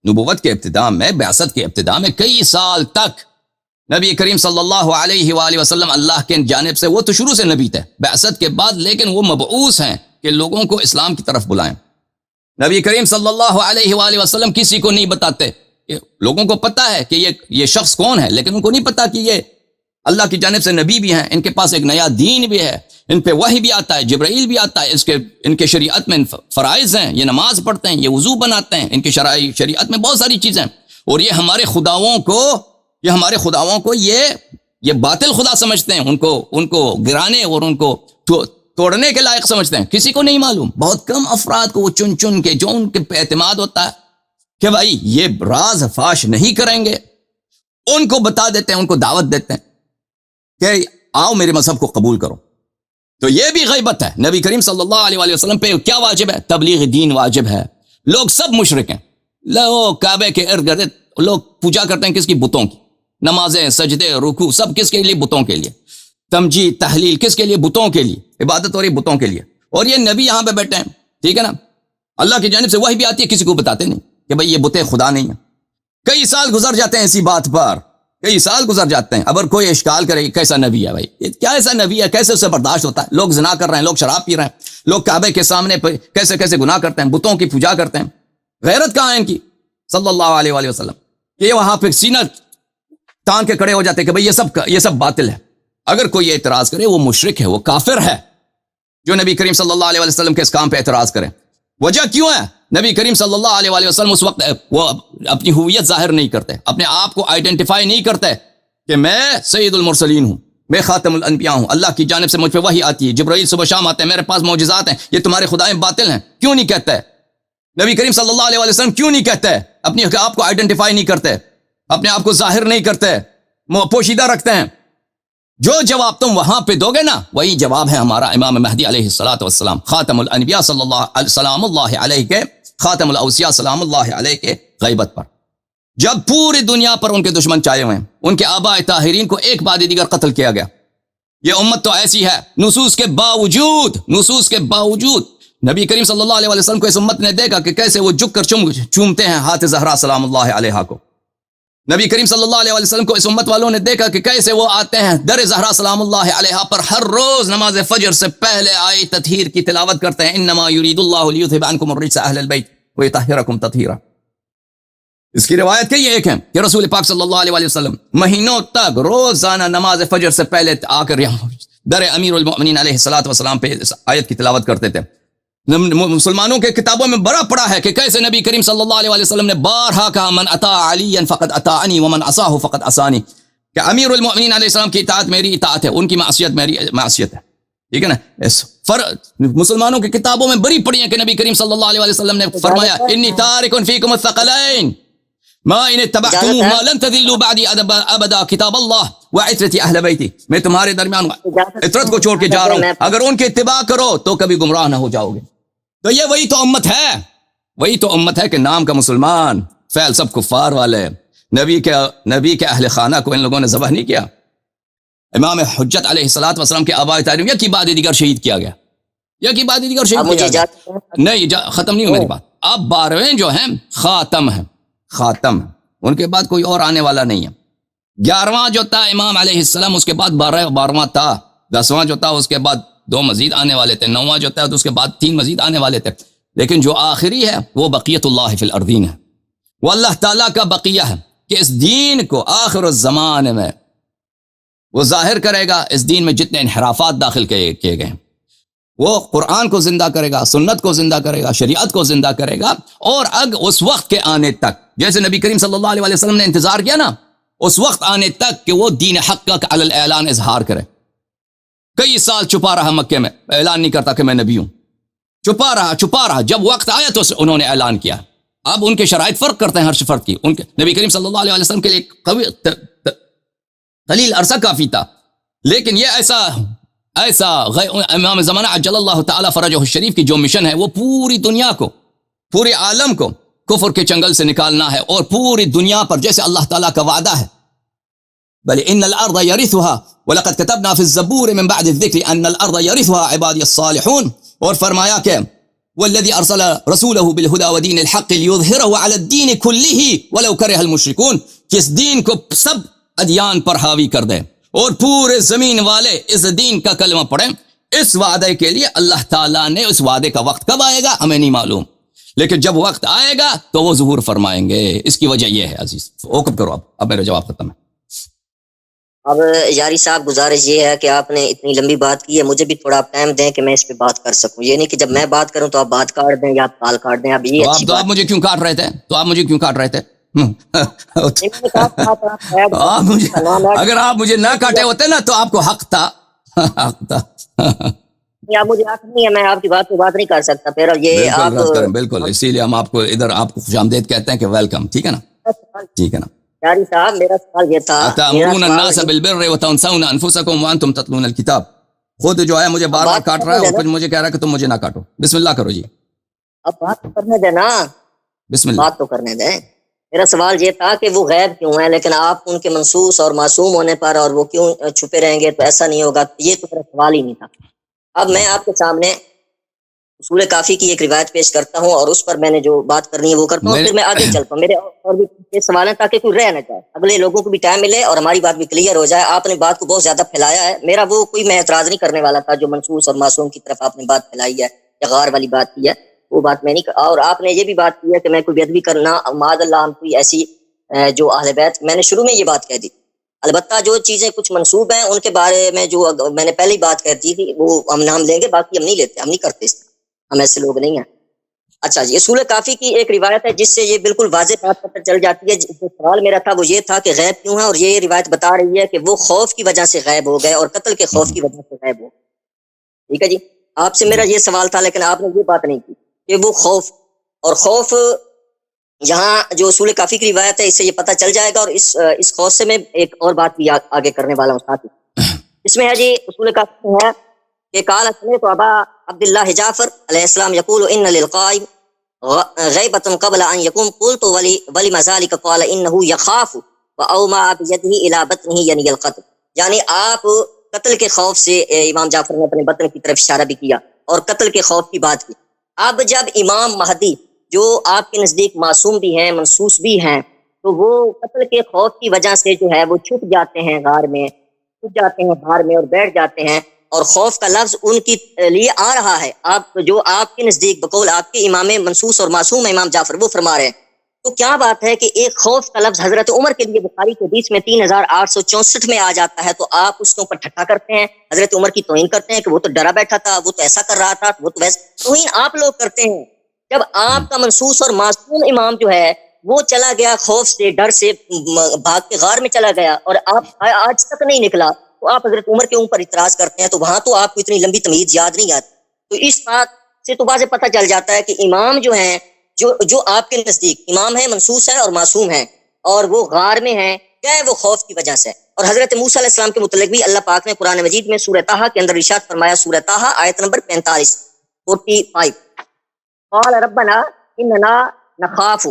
نبوت کے ابتداء میں, بعثت کے ابتداء میں کئی سال تک نبی کریم صلی اللہ علیہ وآلہ وسلم اللہ کے جانب سے, وہ تو شروع سے نبی تھے بعثت کے بعد, لیکن وہ مبعوث ہیں کہ لوگوں کو اسلام کی طرف بلائیں. نبی کریم صلی اللہ علیہ وآلہ وسلم کسی کو نہیں بتاتے. لوگوں کو پتہ ہے کہ یہ شخص کون ہے, لیکن ان کو نہیں پتا کہ یہ اللہ کی جانب سے نبی بھی ہیں, ان کے پاس ایک نیا دین بھی ہے, ان پہ وحی بھی آتا ہے, جبرائیل بھی آتا ہے, ان کے شریعت میں فرائض ہیں, یہ نماز پڑھتے ہیں, یہ وضو بناتے ہیں, ان کی شریعت میں بہت ساری چیزیں, اور یہ ہمارے خداؤں کو یہ باطل خدا سمجھتے ہیں. ان کو گرانے اور ان کو توڑنے کے لائق سمجھتے ہیں. کسی کو نہیں معلوم, بہت کم افراد کو وہ چن کے, جو ان کے پہ اعتماد ہوتا ہے کہ بھائی یہ راز فاش نہیں کریں گے, ان کو بتا دیتے ہیں, ان کو دعوت دیتے ہیں کہ آؤ میرے مذہب کو قبول کرو. تو یہ بھی غیبت ہے. نبی کریم صلی اللہ علیہ وآلہ وسلم پہ کیا واجب ہے؟ تبلیغ دین واجب ہے. لوگ سب مشرک ہیں. لوگ کعبے کے ارد گرد لوگ پوجا کرتے ہیں, کس کی؟ بتوں کی. نمازیں, سجدے, رکوع سب کس کے لیے؟ بتوں کے لیے. تمجید, تحلیل کس کے لیے؟ بتوں کے لیے. عبادت ہو رہی بتوں کے لیے. اور یہ نبی یہاں پہ بیٹھے ہیں, ٹھیک ہے نا, اللہ کی جانب سے وحی بھی آتی ہے, کسی کو بتاتے نہیں کہ بھئی یہ بتیں خدا نہیں ہیں. کئی سال گزر جاتے ہیں اسی بات پر, کئی سال گزر جاتے ہیں. اگر کوئی اشکال کرے کہ کیسا نبی ہے بھائی, کیا ایسا نبی ہے, کیسے اسے برداشت ہوتا ہے؟ لوگ زنا کر رہے ہیں, لوگ شراب پی رہے ہیں, لوگ کعبے کے سامنے کیسے گناہ کرتے ہیں, بتوں کی پوجا کرتے ہیں. غیرت کہاں ہے ان کی صلی اللہ علیہ وآلہ وسلم؟ یہ وہاں پہ سینہ تان کے کھڑے ہو جاتے ہیں کہ بھئی یہ سب باطل ہے. اگر کوئی اعتراض کرے وہ مشرک ہے, وہ کافر ہے, جو نبی کریم صلی اللہ علیہ وسلم کے اس کام پہ اعتراض کرے. وجہ کیوں ہے؟ نبی کریم صلی اللہ علیہ وآلہ وسلم اس وقت وہ اپنی ہویت ظاہر نہیں کرتے, اپنے آپ کو آئیڈینٹیفائی نہیں کرتے کہ میں سید المرسلین ہوں, میں خاتم الانبیاء ہوں, اللہ کی جانب سے مجھ پہ وحی آتی ہے, جبرائیل صبح شام آتے ہیں, میرے پاس معجزات ہیں, یہ تمہارے خدائیں باطل ہیں. کیوں نہیں کہتے؟ نبی کریم صلی اللہ علیہ وسلم کیوں نہیں کہتے؟ اپنے آپ کو آئیڈینٹیفائی نہیں کرتے, اپنے آپ کو ظاہر نہیں کرتے, پوشیدہ رکھتے ہیں. جو جواب تم وہاں پہ دو گے نا, وہی جواب ہے ہمارا امام مہدی علیہ السلام, خاتم الانبیاء صلی اللہ سلام اللہ علیہ کے, خاتم الاوصیاء سلام اللہ علیہ کے غیبت پر. جب پوری دنیا پر ان کے دشمن چائے ہوئے ہیں, ان کے آباء طاہرین کو ایک بعد دیگر قتل کیا گیا, یہ امت تو ایسی ہے نصوص کے باوجود نبی کریم صلی اللہ علیہ وسلم کو اس امت نے دیکھا کہ کیسے وہ جھک کر چومتے ہیں ہاتھ زہرا سلام اللہ علیہا کو. نبی کریم صلی اللہ علیہ وسلم کو اس امت والوں نے دیکھا کہ کیسے وہ آتے ہیں در زہرا سلام اللہ علیہا پر ہر روز نماز فجر سے پہلے آیت تطہیر کی تلاوت کرتے ہیں. انما یرید اللہ لیذھب عنکم الرجس اہل البیت ویطہرکم تطہیرا. اس کی روایت کئی ایک ہے کہ رسول پاک صلی اللہ علیہ وسلم مہینوں تک روزانہ نماز فجر سے پہلے آ کر در امیر المؤمنین علیہ الصلوۃ والسلام پہ اس آیت کی تلاوت کرتے تھے. مسلمانوں کے کتابوں میں بڑا پڑا ہے کہ کیسے نبی کریم صلی اللہ علیہ وسلم نے بارہا کہا من اطاع علیا فقد اطاعنی ومن عصاہ فقد عصانی، کہ امیر المؤمنین علیہ السلام کی اطاعت میری اطاعت ہے، ان کی معصیت میری معصیت ہے. ٹھیک ہے نا. اس مسلمانوں کی کتابوں میں بڑی پڑی ہیں کہ نبی کریم صلی اللہ علیہ وسلم نے فرمایا انی تارک فیکم الثقلین ما ان اتبعتموهما لن تذلوا بعدی ابدا کتاب اللہ وعترتی اہل بیتی. میں تمہارے درمیان عطرت کو چھوڑ کے جا رہا ہوں، اگر ان کی اتباع کرو تو کبھی گمراہ نہ ہو جاؤ گے. تو یہ وہی تو امت ہے کہ نام کا مسلمان، فعل سب کفار والے. نبی کے اہل خانہ کو ان لوگوں نے ذبح نہیں کیا. امام حجت علیہ الصلوۃ والسلام کے آباء تعلیم یا کی بعد دیگر شہید کیا گیا، نہیں ختم نہیں ہو میری بات. اب 12ویں جو ہیں خاتم ان کے بعد کوئی اور آنے والا نہیں ہے. 11واں جو تھا امام علیہ السلام، اس کے بعد 12واں تھا. 10واں جو تھا اس کے بعد 2 مزید آنے والے تھے. 9واں جو تھا تو اس کے بعد 3 مزید آنے والے تھے. لیکن جو آخری ہے وہ بقیت اللہ فی الارضین ہے، وہ اللہ تعالیٰ کا بقیہ ہے کہ اس دین کو آخر الزمان میں وہ ظاہر کرے گا. اس دین میں جتنے انحرافات داخل کیے گئے وہ قرآن کو زندہ کرے گا، سنت کو زندہ کرے گا، شریعت کو زندہ کرے گا. اور اس وقت کے آنے تک جیسے نبی کریم صلی اللہ علیہ وسلم نے انتظار کیا نا، اس وقت آنے تک کہ وہ دین حق کا علی الاعلان اظہار کرے. کئی سال چھپا رہا مکے میں، اعلان نہیں کرتا کہ میں نبی ہوں. چھپا رہا جب وقت آیا تو انہوں نے اعلان کیا. اب ان کے شرائط فرق کرتے ہیں ہر فرد کی. ان کے نبی کریم صلی اللہ علیہ وسلم کے لیے قوی قلیل عرصہ کافی تھا، لیکن یہ ایسا امام زمانہ عجل اللہ تعالی فرجہ الشریف کی جو مشن ہے وہ پوری دنیا کو، پورے عالم کو کفر کے چنگل سے نکالنا ہے. اور پوری دنیا پر جیسے اللہ تعالیٰ کا وعدہ ہے بل ان الارض يرثها ولقد كتبنا في الزبور من بعد الذكر ان الارض يرثها عبادي الصالحون. اور فرمایا کہ والذي ارسل رسوله بالهدى ودين الحق ليظهره على الدين كله ولو كره المشركون، کہ اس دین کو سب ادیان پر حاوی کر دے اور پورے زمین والے اس دین کا کلمہ پڑھیں. اس وعدے کے لیے اللہ تعالیٰ نے اس وعدے کا وقت کب آئے گا ہمیں نہیں معلوم، لیکن جب وقت آئے گا تو وہ ظہور فرمائیں گے. اس کی وجہ یہ ہے عزیز. اوقف کرو اب میرا جواب ختم ہے. اب یاری صاحب گزارش یہ ہے کہ آپ نے اتنی لمبی بات کی ہے، مجھے بھی تھوڑا ٹائم دیں کہ میں اس پہ بات کر سکوں. یہ نہیں کہ جب میں بات کروں تو آپ بات کاٹ دیں یا آپ کال کاٹ دیں. اب یہ تو آپ مجھے کیوں کاٹ رہے تھے؟ اگر آپ مجھے نہ کاٹے ہوتے نا تو آپ کو حق تھا. آپ مجھے حق نہیں ہے، میں آپ کی بات پہ بات نہیں کر سکتا. پھر یہ آپ بالکل اسی لیے ہم آپ کو ادھر آپ کو خوش آمدید کہتے ہیں کہ ویلکم. ٹھیک ہے نا. یاری صاحب میرا سوال یہ تھا، تأمرون الناس بالبر وتنسون انفسکم وانتم تتلون الکتاب. خود جو ہے مجھے بار بار کاٹ رہا ہے اور پھر مجھے کہہ رہا ہے کہ تم مجھے نہ کاٹو. بسم اللہ کرو جی. اب بات تو کرنے دیں نا، بسم اللہ. بات تو کرنے دیں. میرا سوال یہ تھا کہ وہ غیب کیوں ہیں، لیکن آپ ان کے منصوص اور معصوم ہونے پر اور وہ کیوں چھپے رہیں گے تو ایسا نہیں ہوگا. یہ تو میرا سوال ہی نہیں تھا. اب میں آپ کے سامنے اصول کافی کی ایک روایت پیش کرتا ہوں اور اس پر میں نے جو بات کرنی ہے وہ کرتا ہوں، پھر میں آگے چلتا ہوں. میرے اور بھی یہ سوال ہیں تاکہ کوئی رہ نہ جائے، اگلے لوگوں کو بھی ٹائم ملے اور ہماری بات بھی کلیئر ہو جائے. آپ نے بات کو بہت زیادہ پھیلایا ہے. میرا وہ کوئی میں اعتراض نہیں کرنے والا تھا جو منصوص اور معصوم کی طرف آپ نے بات پھیلائی ہے یا غار والی بات کی ہے، وہ بات میں نہیں. اور آپ نے یہ بھی بات کی ہے کہ میں کوئی بیدبی کرنا معاذ اللہ ہم کوئی ایسی جو اہل بیت، میں نے شروع میں یہ بات کہہ دی. البتہ جو چیزیں کچھ منسوب ہیں ان کے بارے میں جو میں نے پہلے ہی بات کہہ دی تھی وہ ہم نام لیں گے، باقی ہم نہیں لیتے، ہم نہیں کرتے اس طرح، ہم ایسے لوگ نہیں ہیں. اچھا جی، اصول کافی کی ایک روایت ہے جس سے یہ بالکل واضح بات پتہ چل جاتی ہے. جو سوال میرا تھا وہ یہ تھا کہ غیب کیوں ہے، اور یہ روایت بتا رہی ہے کہ وہ خوف کی وجہ سے غائب ہو گئے اور قتل کے خوف کی وجہ سے غائب ہو گئے. ٹھیک ہے جی، آپ سے میرا یہ سوال تھا لیکن آپ نے یہ بات نہیں کی کہ وہ خوف، اور خوف یہاں جو اصول کافی کی روایت ہے اس سے یہ پتہ چل جائے گا. اور اس خوف سے میں ایک اور بات بھی آگے کرنے والا ہوں ساتھ. اس میں ہے جی اصول کافی ہے کہ قال سمعت ابا عبد الله جعفر علیہ السلام یقول ان للقائم غیبۃ قبل ان یقوم قلت ولما ذلك قال انه يخاف واومع بيده الى بطنه یعنی القتل. یعنی آپ قتل کے خوف سے امام جعفر نے اپنے وطن کی طرف اشارہ بھی کیا اور قتل کے خوف کی بات کی. اب جب امام مہدی جو آپ کے نزدیک معصوم بھی ہیں منصوص بھی ہیں تو وہ قتل کے خوف کی وجہ سے جو ہے وہ چھپ جاتے ہیں غار میں، چھپ جاتے ہیں غار میں اور بیٹھ جاتے ہیں، اور خوف کا لفظ ان کی لیے آ رہا ہے. آپ کے نزدیک بقول آپ کے امام منصوص اور معصوم امام جعفر وہ فرما رہے ہیں. تو کیا بات ہے کہ ایک خوف کا لفظ حضرت عمر کے لیے بخاری کے حدیث میں 3864 میں آ جاتا ہے تو آپ اس کے اوپر ٹھٹھا کرتے ہیں، حضرت عمر کی توہین کرتے ہیں کہ وہ تو ڈرا بیٹھا تھا، وہ تو ایسا کر رہا تھا، وہ تو ویسا. توہین آپ لوگ کرتے ہیں جب آپ کا منصوص اور معصوم امام جو ہے وہ چلا گیا خوف سے، ڈر سے بھاگ کے غار میں چلا گیا اور آپ آج تک نہیں نکلا، تو آپ حضرت عمر کے اوپر اعتراض کرتے ہیں. تو وہاں تو آپ کو اتنی لمبی تمیز یاد نہیں آتی. تو اس بات سے تو واضح پتہ چل جاتا ہے کہ امام جو ہیں جو آپ کے نزدیک امام ہیں منصوص ہیں اور معصوم ہیں اور وہ غار میں ہیں، کیا ہے وہ خوف کی وجہ سے. اور حضرت موسیٰ علیہ السلام کے متعلق بھی اللہ پاک نے قرآن مجید میں سورہ طٰہٰ کے اندر ارشاد فرمایا، سورہ طٰہٰ آیت نمبر 45 قال ربنا اننا نخاف.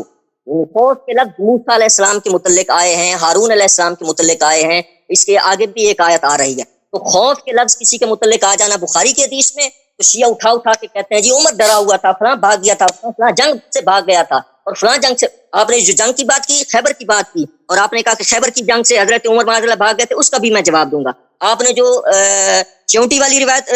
خوف کے لفظ موسیٰ علیہ السلام کے متعلق آئے ہیں، ہارون علیہ السلام کے متعلق آئے ہیں، اس کے آگے بھی ایک آیت آ رہی ہے. تو خوف کے لفظ کسی کے متعلق آ جانا بخاری کے حدیث میں، تو شیعہ اٹھا کے کہتے ہیں جی عمر ڈرا ہوا تھا، فلاں بھاگ گیا تھا، فلاں جنگ سے بھاگ گیا تھا، اور فلاں جنگ سے آپ نے جو جنگ کی بات کی خیبر کی بات کی اور آپ نے کہا کہ خیبر کی جنگ سے حضرت عمر معاذ اللہ بھاگ گئے تھے، اس کا بھی میں جواب دوں گا. آپ نے جو چونٹی والی روایت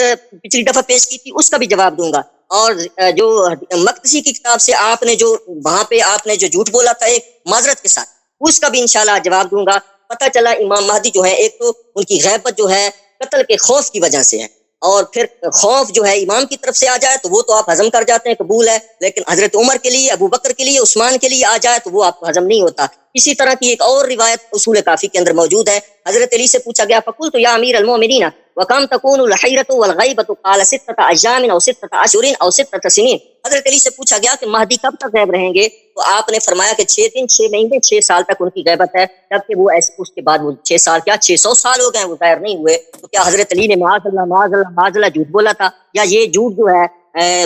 پچھلی دفعہ پیش کی تھی اس کا بھی جواب دوں گا. اور جو مقدسی کی کتاب سے آپ نے جو وہاں پہ آپ نے جو جھوٹ بولا تھا ایک معذرت کے ساتھ، اس کا بھی انشاءاللہ جواب دوں گا. پتہ چلا امام مہدی جو ہے ایک تو ان کی غیبت جو ہے قتل کے خوف کی وجہ سے ہے، اور پھر خوف جو ہے امام کی طرف سے آ جائے تو وہ تو آپ ہضم کر جاتے ہیں، قبول ہے، لیکن حضرت عمر کے لیے، ابو بکر کے لیے، عثمان کے لیے آ جائے تو وہ آپ کو ہضم نہیں ہوتا. اسی طرح کی ایک اور روایت اصول کافی کے اندر موجود ہے. حضرت علی سے پوچھا گیا فقلت یا امیر المومنین وکم تکون الحیرۃ والغیبۃ قال 6 ایام او 6 اشہر او 6 سنین. حضرت علی سے پوچھا گیا کہ مہدی کب تک غائب رہیں گے، تو آپ نے فرمایا کہ 6 دن 6 مہینے 6 سال تک ان کی غیبت ہے، جبکہ وہ اس کے بعد وہ 6 سال کیا 600 سال ہو گئے وہ ظاہر نہیں ہوئے. تو کیا حضرت علی نے معاذ اللہ جھوٹ بولا تھا، یا یہ جھوٹ جو ہے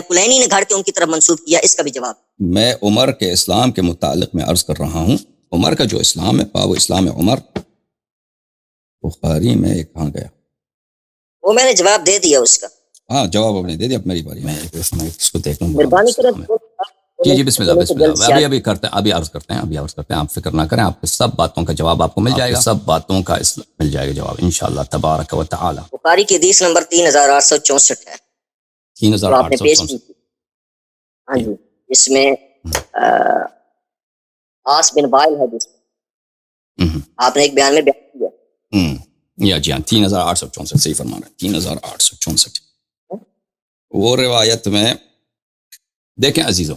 کلینی نے گھڑ کے ان کی طرف منسوب کیا؟ اس کا بھی جواب. میں عمر کے اسلام کے متعلق میں عرض کر رہا ہوں. عمر کا جو اسلام ہے وہ اسلام عمر بخاری میں کہاں گیا؟ وہ میں نے جواب دے دیا اس کا. ہاں جواب آپ نے دے دیا، میری باری میں اس کو دیکھ لوں. مہربانی کریں. جی بسم اللہ. ابھی کرتے ہیں، ابھی عرض کرتے ہیں. آپ فکر نہ کریں، آپ کے سب باتوں کا جواب آپ کو مل جائے گا، سب باتوں کا مل جائے گا جواب انشاءاللہ تبارک و تعالی. بخاری کی حدیث نمبر 3864 ہے، 3864. ہاں جی، اس میں آس بن وائل ہے، جس میں آپ نے ایک بیان میں بیان کیا. یا جی ہاں 3864 صحیح فرما رہے ہیں. 3864 وہ روایت میں دیکھیں عزیزو،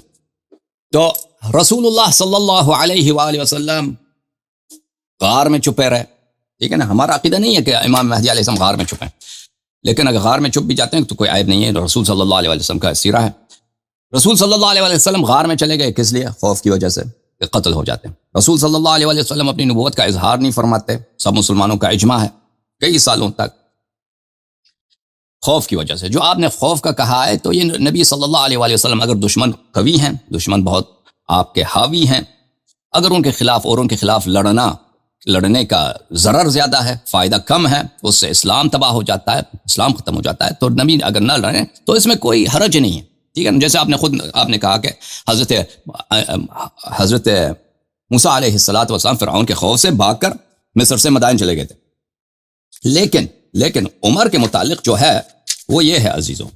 تو رسول اللہ صلی اللہ علیہ وآلہ وسلم غار میں چھپے رہے، ٹھیک ہے نا. ہمارا عقیدہ نہیں ہے کہ امام مہدی علیہ السلام غار میں چھپیں، لیکن اگر غار میں چھپ بھی جاتے ہیں تو کوئی عیب نہیں ہے. رسول صلی اللہ علیہ وسلم کا سیرہ ہے. رسول صلی اللہ علیہ وسلم غار میں چلے گئے کس لیے؟ خوف کی وجہ سے کہ قتل ہو جاتے ہیں. رسول صلی اللہ علیہ وسلم اپنی نبوت کا اظہار نہیں فرماتے، سب مسلمانوں کا اجماع ہے کئی سالوں تک، خوف کی وجہ سے. جو آپ نے خوف کا کہا ہے تو یہ نبی صلی اللہ علیہ وسلم اگر دشمن قوی ہیں، دشمن بہت آپ کے حاوی ہیں، اگر ان کے خلاف اوروں کے خلاف لڑنے کا ضرر زیادہ ہے، فائدہ کم ہے، اس سے اسلام تباہ ہو جاتا ہے، اسلام ختم ہو جاتا ہے، تو نبی اگر نہ لڑیں تو اس میں کوئی حرج نہیں ہے، ٹھیک ہے نا. جیسے آپ نے کہا کہ حضرت موسیٰ علیہ السلام فرعون کے خوف سے بھاگ کر مصر سے مدائن چلے گئے تھے. لیکن عمر کے متعلق جو ہے وہ یہ ہے عزیزوں،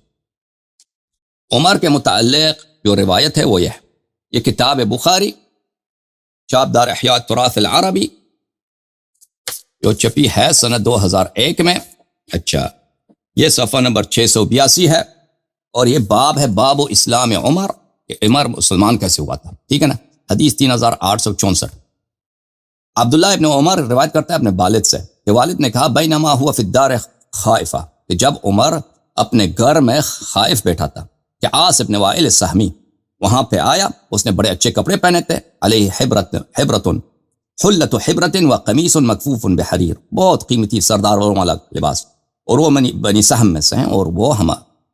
عمر کے متعلق جو روایت ہے وہ یہ ہے. یہ کتاب بخاری چاپدار احیاء التراث العربی جو چھپی ہے سنہ 2001 میں. اچھا، یہ صفحہ نمبر 682 ہے، اور یہ باب ہے باب اسلام عمر، کہ عمر مسلمان کیسے ہوا تھا، ٹھیک ہے نا. حدیث 3864. عبداللہ ابن عمر روایت کرتا ہے اپنے والد سے کہ والد نے کہا بینما ہوا فی الدار خائفہ، کہ جب عمر اپنے گھر میں خائف بیٹھا تھا کہ عاص ابن وائل السہمی وہاں پہ آیا. اس نے بڑے اچھے کپڑے پہنے تھے، علیہ حبرۃ حلۃ حبرۃ و قمیص مکفوف بحریر، بہت قیمتی سرداروں والا لباس، اور وہ بنی سہم میں سے ہیں، اور وہ ہم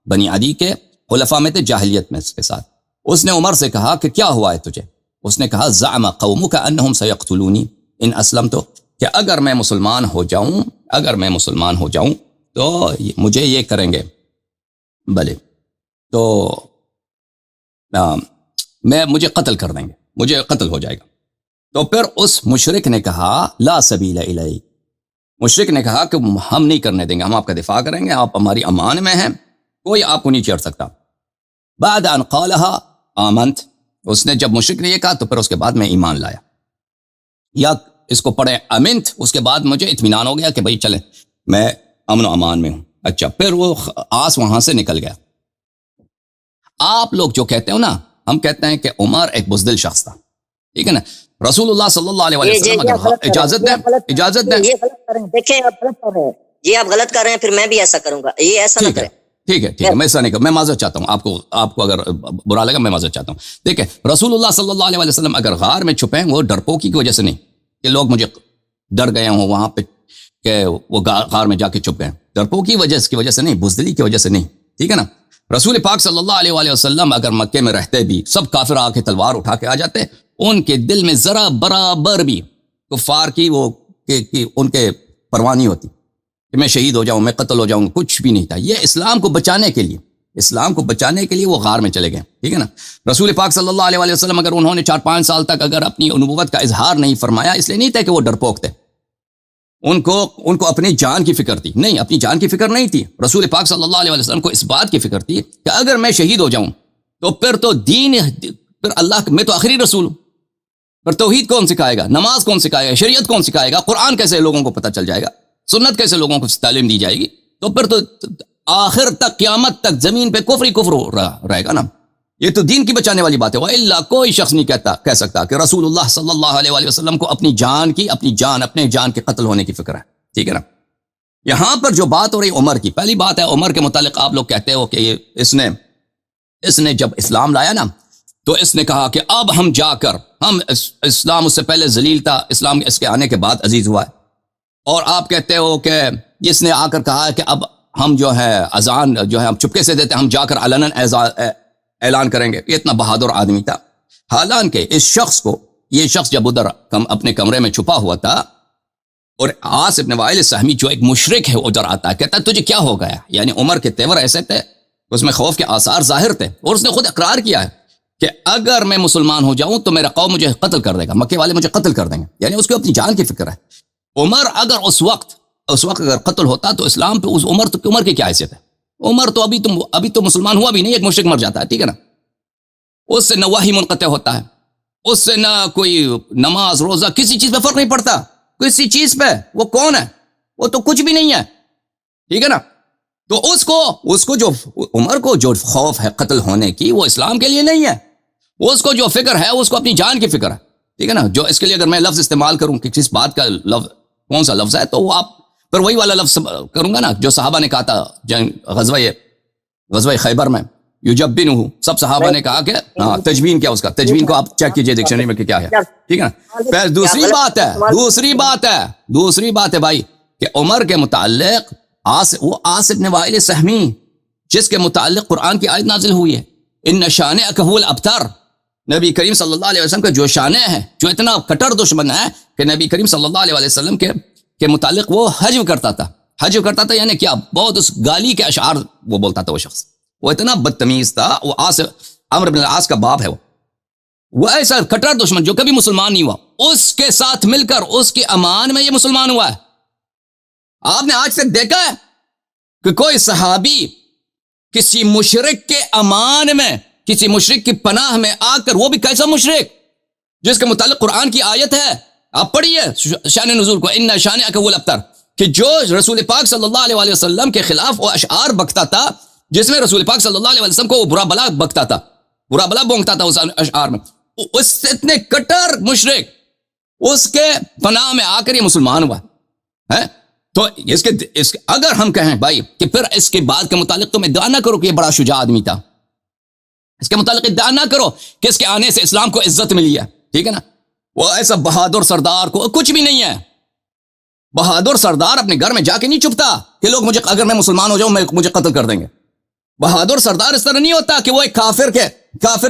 بنی عدی کے خلفاء میں تھے جاہلیت میں اس کے ساتھ. اس نے عمر سے کہا کہ کیا ہوا ہے تجھے؟ اس نے کہا زعم قومک انہم سیقتلونی ان اسلمت، کہ اگر میں مسلمان ہو جاؤں تو مجھے یہ کریں گے، بھلے تو مجھے قتل کر دیں گے، مجھے قتل ہو جائے گا۔ تو پھر اس مشرک نے کہا لا سبیل الی، مشرک نے کہا کہ ہم نہیں کرنے دیں گے، ہم آپ کا دفاع کریں گے، آپ ہماری امان میں ہیں، کوئی آپ کو نہیں چھیڑ سکتا۔ بعد ان قالها آمنت، اس نے جب مشرک نے یہ کہا تو پھر اس کے بعد میں ایمان لایا، یا اس کو پڑھے امنت، اس کے بعد مجھے اطمینان ہو گیا کہ بھئی چلیں میں امن و امان میں ہوں۔ اچھا، پھر وہ آس وہاں سے نکل گیا۔ آپ لوگ جو کہتے ہو نا، ہم کہتے ہیں کہ عمر ایک بزدل شخص تھا، ٹھیک ہے نا۔ رسول اللہ صلی اللہ علیہ وسلم اگر اجازت دیں، اجازت دیں، یہ غلط کر رہے ہیں، دیکھیں آپ غلط کر رہے ہیں جی، آپ غلط کر رہے ہیں، پھر میں بھی ایسا کروں گا، یہ ایسا نہ کریں۔ ٹھیک ہے، میں ایسا نہیں کروں، میں معذرت چاہتا ہوں، آپ کو اگر برا لگا میں معذرت چاہتا ہوں۔ دیکھیں رسول اللہ صلی اللہ علیہ وسلم اگر غار میں چھپے ہیں، وہ ڈرپوکی کی وجہ سے نہیں کہ لوگ مجھے ڈر گئے ہوں وہاں پہ کہ وہ غار میں جا کے چھپ گئے، ڈرپوکی کی وجہ سے نہیں، بزدلی کی وجہ سے نہیں، ٹھیک ہے نا۔ رسول پاک صلی اللہ علیہ وسلم اگر مکے میں رہتے بھی سب کافر آ کے تلوار اٹھا کے آ جاتے، ان کے دل میں ذرا برابر بھی کفار کی ان کے پرواہ نہیں ہوتی کہ میں شہید ہو جاؤں، میں قتل ہو جاؤں، کچھ بھی نہیں تھا۔ یہ اسلام کو بچانے کے لیے وہ غار میں چلے گئے، ٹھیک ہے نا۔ رسول پاک صلی اللہ علیہ وسلم اگر انہوں نے 4-5 سال تک اگر اپنی نبوت کا اظہار نہیں فرمایا، اس لیے نہیں تھا کہ وہ ڈرپوک تھے، ان کو اپنی جان کی فکر تھی، نہیں، اپنی جان کی فکر نہیں تھی۔ رسول پاک صلی اللہ علیہ وسلم کو اس بات کی فکر تھی کہ اگر میں شہید ہو جاؤں تو پھر اللہ، میں تو آخری رسول ہوں، پھر توحید کون سکھائے گا، نماز کون سکھائے گا، شریعت کون سکھائے گا، قرآن کیسے لوگوں کو پتہ چل جائے گا، سنت کیسے لوگوں کو تعلیم دی جائے گی، تو پھر تو آخر تک قیامت تک زمین پہ کفر ہی کفر رہے گا نا۔ یہ تو دین کی بچانے والی بات ہے، وَإِلَّا کوئی شخص نہیں کہہ سکتا کہ رسول اللہ صلی اللہ علیہ وسلم کو اپنے جان کے قتل ہونے کی فکر ہے، ٹھیک ہے نا۔ یہاں پر جو بات ہو رہی عمر کی، پہلی بات ہے عمر کے متعلق آپ لوگ کہتے ہو کہ اس نے جب اسلام لایا نا تو اس نے کہا کہ اب ہم جا کر اسلام اس سے پہلے ذلیل تھا، اسلام اس کے آنے کے بعد عزیز ہوا ہے، اور آپ کہتے ہو کہ اس نے آ کر کہا ہے کہ اب ہم جو ہے اذان جو ہے ہم چپکے سے دیتے ہیں، ہم جا کر علناً اعلان کریں گے۔ یہ اتنا بہادر آدمی تھا، حالانکہ یہ شخص جب ادھر اپنے کمرے میں چھپا ہوا تھا، اور عاص ابن وائل سہمی جو ایک مشرک ہے ادھر آتا ہے، کہتا ہے تجھے کیا ہو گیا، یعنی عمر کے تیور ایسے تھے، اس میں خوف کے آثار ظاہر تھے، اور اس نے خود اقرار کیا ہے کہ اگر میں مسلمان ہو جاؤں تو میرا قوم مجھے قتل کر دے گا، مکے والے مجھے قتل کر دیں گے، یعنی اس کو اپنی جان کی فکر ہے۔ عمر اگر اس وقت اگر قتل ہوتا تو اسلام پہ اس عمر کی کیا حیثیت ہے؟ عمر تو ابھی تو مسلمان ہوا بھی نہیں، ایک مشرک مر جاتا ہے، ٹھیک ہے نا۔ اس سے نہ وحی منقطع ہوتا ہے، اس سے نہ کوئی نماز روزہ کسی چیز پہ فرق نہیں پڑتا، کسی چیز پہ۔ وہ کون ہے؟ وہ تو کچھ بھی نہیں ہے، ٹھیک ہے نا۔ تو اس کو جو عمر کو جو خوف ہے قتل ہونے کی، وہ اسلام کے لیے نہیں ہے، اس کو جو فکر ہے اس کو اپنی جان کی فکر ہے، ٹھیک ہے نا۔ جو اس کے لیے اگر میں لفظ استعمال کروں کہ کس بات کا لفظ کون سا لفظ ہے، تو وہ آپ پر وہی والا لفظ کروں گا نا جو صحابہ نے کہا تھا غزوہ خیبر میں، یجبنہ، سب صحابہ نے کہا کہ ہاں تجبین کیا، اس کا تجبین کو آپ چیک کیجئے ڈکشنری میں کہ کیا ہے، ٹھیک ہے نا۔ پھر دوسری بات ہے بھائی کہ عمر کے متعلق وہ عاص ابن وائل سہمی جس کے متعلق قرآن کی آیت نازل ہوئی ہے، ان شانئک هو الابتر، نبی کریم صلی اللہ علیہ وسلم کا جو شانہ ہے، جو اتنا کٹر دشمن ہے کہ نبی کریم صلی اللہ علیہ وسلم کے متعلق وہ حجو کرتا تھا، یعنی کیا بہت اس گالی کے اشعار وہ بولتا تھا، وہ شخص وہ اتنا بدتمیز تھا، وہ عمرو بن العاص کا باپ ہے، وہ ایسا کٹر دشمن جو کبھی مسلمان نہیں ہوا، اس کے ساتھ مل کر اس کی امان میں یہ مسلمان ہوا ہے۔ آپ نے آج تک دیکھا ہے کہ کوئی صحابی کسی مشرک کے امان میں، کسی مشرک کی پناہ میں آ کر، وہ بھی کیسا مشرک جس کے متعلق قرآن کی آیت ہے، آپ پڑھیے شان نزول کو، ان شانئک هو الابتر، کہ جو رسول پاک صلی اللہ علیہ وسلم کے خلاف وہ اشعار بکتا تھا، جس میں رسول پاک صلی اللہ علیہ وسلم کو وہ برا بلا بکتا تھا، برا بلا بونگتا تھا اس اشعار میں، اس اتنے کٹر مشرک اس کے پناہ میں آ کر یہ مسلمان ہوا ہے۔ تو اگر ہم کہیں بھائی کہ پھر اس کے بعد کے متعلق تم ادعا نہ کرو کہ یہ بڑا شجاع آدمی تھا، اس کے متعلق ادعا نہ کرو کہ اس کے آنے سے اسلام کو عزت ملی ہے، ٹھیک ہے نا۔ وہ ایسا بہادر سردار کو کچھ بھی نہیں ہے، بہادر سردار اپنے گھر میں جا کے نہیں چھپتا کہ لوگ اگر میں مسلمان ہو جاؤں مجھے قتل کر دیں گے۔ بہادر سردار اس طرح نہیں ہوتا کہ وہ ایک کافر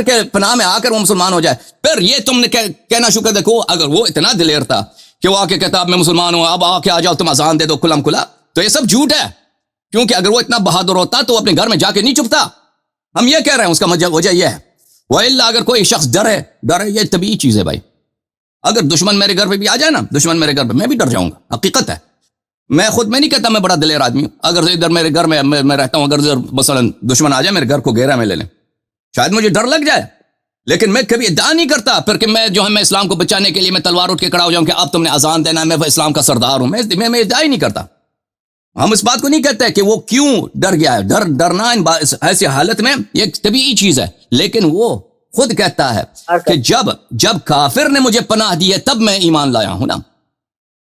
کے پناہ میں آ کر وہ مسلمان ہو جائے۔ پھر یہ تم نے کہنا شکر دیکھو، اگر وہ اتنا دلیر تھا کہ وہ آ کے کہتا اب میں مسلمان ہوں، اب آ کے آ جاؤ تم اذان دے دو کھلم کھلا، تو یہ سب جھوٹ ہے، کیونکہ اگر وہ اتنا بہادر ہوتا تو وہ اپنے گھر میں جا کے نہیں چھپتا. ہم یہ کہہ رہے ہیں اس کا وجہ یہ ہے. وَإِلَّا اگر کوئی شخص ڈرے یہ طبیعی چیز ہے بھائی. اگر دشمن میرے گھر پہ بھی آ جائے نا, دشمن میرے گھر پہ, میں بھی ڈر جاؤں گا, حقیقت ہے. میں نہیں کہتا میں بڑا دلیر آدمی ہوں. اگر ادھر میرے گھر میں رہتا ہوں, اگر مثلا دشمن آ جائے میرے گھر کو گھیرا میں لے لیں, شاید مجھے ڈر لگ جائے, لیکن میں کبھی ادعا نہیں کرتا پھر کہ میں جو ہے میں اسلام کو بچانے کے لیے میں تلوار اٹھ کے کھڑا ہو جاؤں کہ اب تم نے اذان دینا ہے, میں اسلام کا سردار ہوں. میں ادعا ہی نہیں کرتا. ہم اس بات کو نہیں کہتے کہ وہ کیوں ڈر گیا ہے. ڈرنا ایسی حالت میں ایک طبیعی چیز ہے, لیکن وہ خود کہتا ہے کہ جب کافر نے مجھے پناہ دی ہے تب میں ایمان لایا ہوں نا.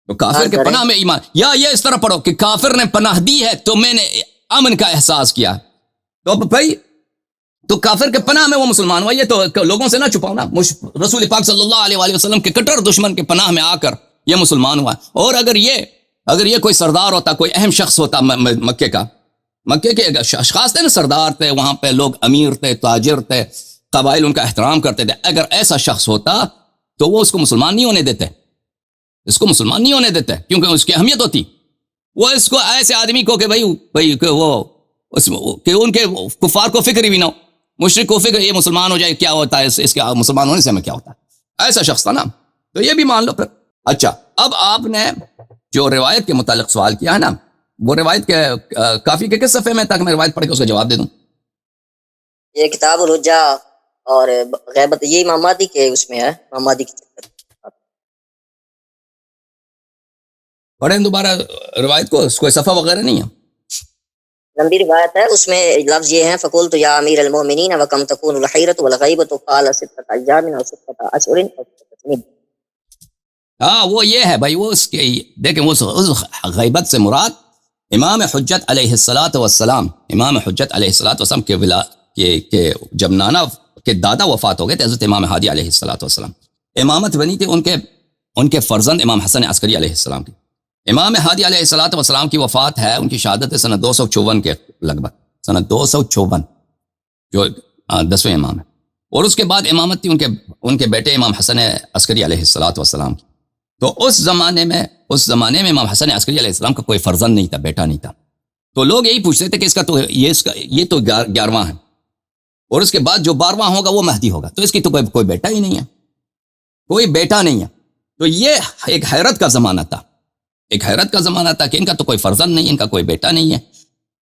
تو کافر کے پناہ میں ایمان, یا یہ اس طرح پڑھو کہ کافر نے پناہ دی ہے تو میں نے امن کا احساس کیا. تو بھائی تو کافر کے پناہ میں وہ مسلمان ہوا. یہ تو لوگوں سے نہ چھپاؤ نا. رسول پاک صلی اللہ علیہ وسلم کے کٹر دشمن کے پناہ میں آ کر یہ مسلمان ہوا. اور اگر یہ کوئی سردار ہوتا, کوئی اہم شخص ہوتا مکے کے اشخاص تھے نا, سردار تھے وہاں پہ, لوگ امیر تھے, تاجر تھے, قبائل ان کا احترام کرتے تھے. اگر ایسا شخص ہوتا تو وہ اس کو مسلمان نہیں ہونے دیتے, کیونکہ اس کی اہمیت ہوتی. وہ اس کو ایسے آدمی کو کہ بھائی کہ ان کے کفار کو فکر بھی نہ ہو, مشرک کو فکر یہ مسلمان ہو جائے کیا ہوتا ہے, اس کے مسلمان ہونے سے ہمیں کیا ہوتا ہے. ایسا شخص تھا نا, تو یہ بھی مان لو پھر. اچھا, اب آپ نے جو روایت کے متعلق سوال کیا ہے نا, وہ روایت کے کافی کے کس صفحے میں, تاکہ میں روایت پڑھ کے اس کا جواب دے دوں. یہ کتاب الحجہ اور غیبت, یہ امام مہدی کے اس میں ہے, امام مہدی کی پڑھیں دوبارہ روایت کو, کوئی صفحہ وغیرہ نہیں ہے, لمبی روایت ہے. اس میں لفظ یہ ہیں فقلت یا امیر المومنین وکم تکون الحیرۃ والغیبۃ قال ستۃ ایام و ستۃ اشہر. ہاں وہ یہ ہے بھائی, وہ اس کے دیکھیں اس غیبت سے مراد امام حجت علیہ السلام, امام حجت علیہ السلام کے جب نانا کے دادا وفات ہو گئے تھے حضرت امام ہادی علیہ السلام, امامت بنی تھی ان کے فرزند امام حسن عسکری علیہ السلام کی. امام ہادی علیہ السلام کی وفات ہے, ان کی شہادت ہے سنہ 254 کے لگ بھگ, سنہ 254 جو 10ویں امام ہے. اور اس کے بعد امامت تھی ان کے بیٹے امام حسن عسکری علیہ السلام کی. تو اس زمانے میں امام حسن عسکری علیہ السلام کا کوئی فرزند نہیں تھا, بیٹا نہیں تھا. تو لوگ یہی پوچھتے تھے کہ اس کا تو یہ تو 11واں ہے, اور اس کے بعد جو 12واں ہوگا وہ مہدی ہوگا, تو اس کی تو کوئی بیٹا ہی نہیں ہے, کوئی بیٹا نہیں ہے. تو یہ ایک حیرت کا زمانہ تھا, کہ ان کا تو کوئی فرزند نہیں, ان کا کوئی بیٹا نہیں ہے,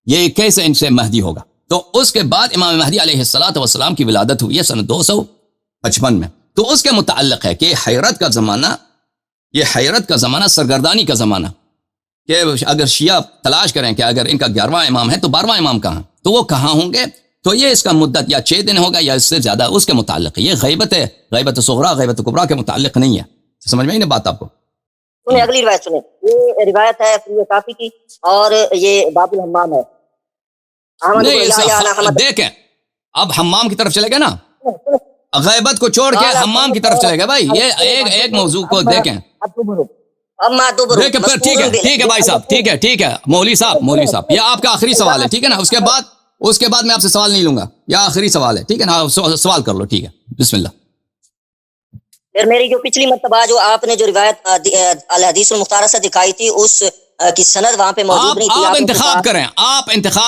یہ کیسے ان سے مہدی ہوگا. تو اس کے بعد امام مہدی علیہ السلام کی ولادت ہوئی ہے سنہ 255 میں. تو اس کے متعلق ہے کہ یہ حیرت کا زمانہ سرگردانی کا زمانہ, کہ اگر شیعہ تلاش کریں کہ اگر ان کا 11واں امام ہے تو 12واں امام کہاں, تو وہ کہاں ہوں گے. تو یہ اس کا مدت یا 6 دن ہوگا یا اس سے زیادہ, اس کے متعلق ہے. یہ غیبت ہے, غیبت صغرا غیبت کبرا کے متعلق نہیں ہے. سمجھ میں نہیں بات آپ کو. سنیں اگلی روایت سنیں. یہ روایت ہے فی کافی کی, اور یہ باب الحمام ہے. دیکھیں اب حمام کی طرف چلے گا نا, غیبت کو چھوڑ کے حمام کی طرف چلے گا بھائی. یہ ایک موضوع کو دیکھیں. دیکھیں پھر ٹھیک ہے بھائی صاحب, ٹھیک ہے مولوی صاحب, یہ آپ کا آخری سوال ہے, ٹھیک ہے نا. اس کے بعد میں آپ سے سوال نہیں لوں گا, یہ آخری سوال ہے, ٹھیک ہے نا. سوال کر لو, ٹھیک ہے, بسم اللہ. پھر میری جو پچھلی مرتبہ جو آپ نے جو روایت الحدیث المختارہ سے دکھائی تھی, اس کی سند وہاں پہ موجود نہیں تھی. آپ انتخاب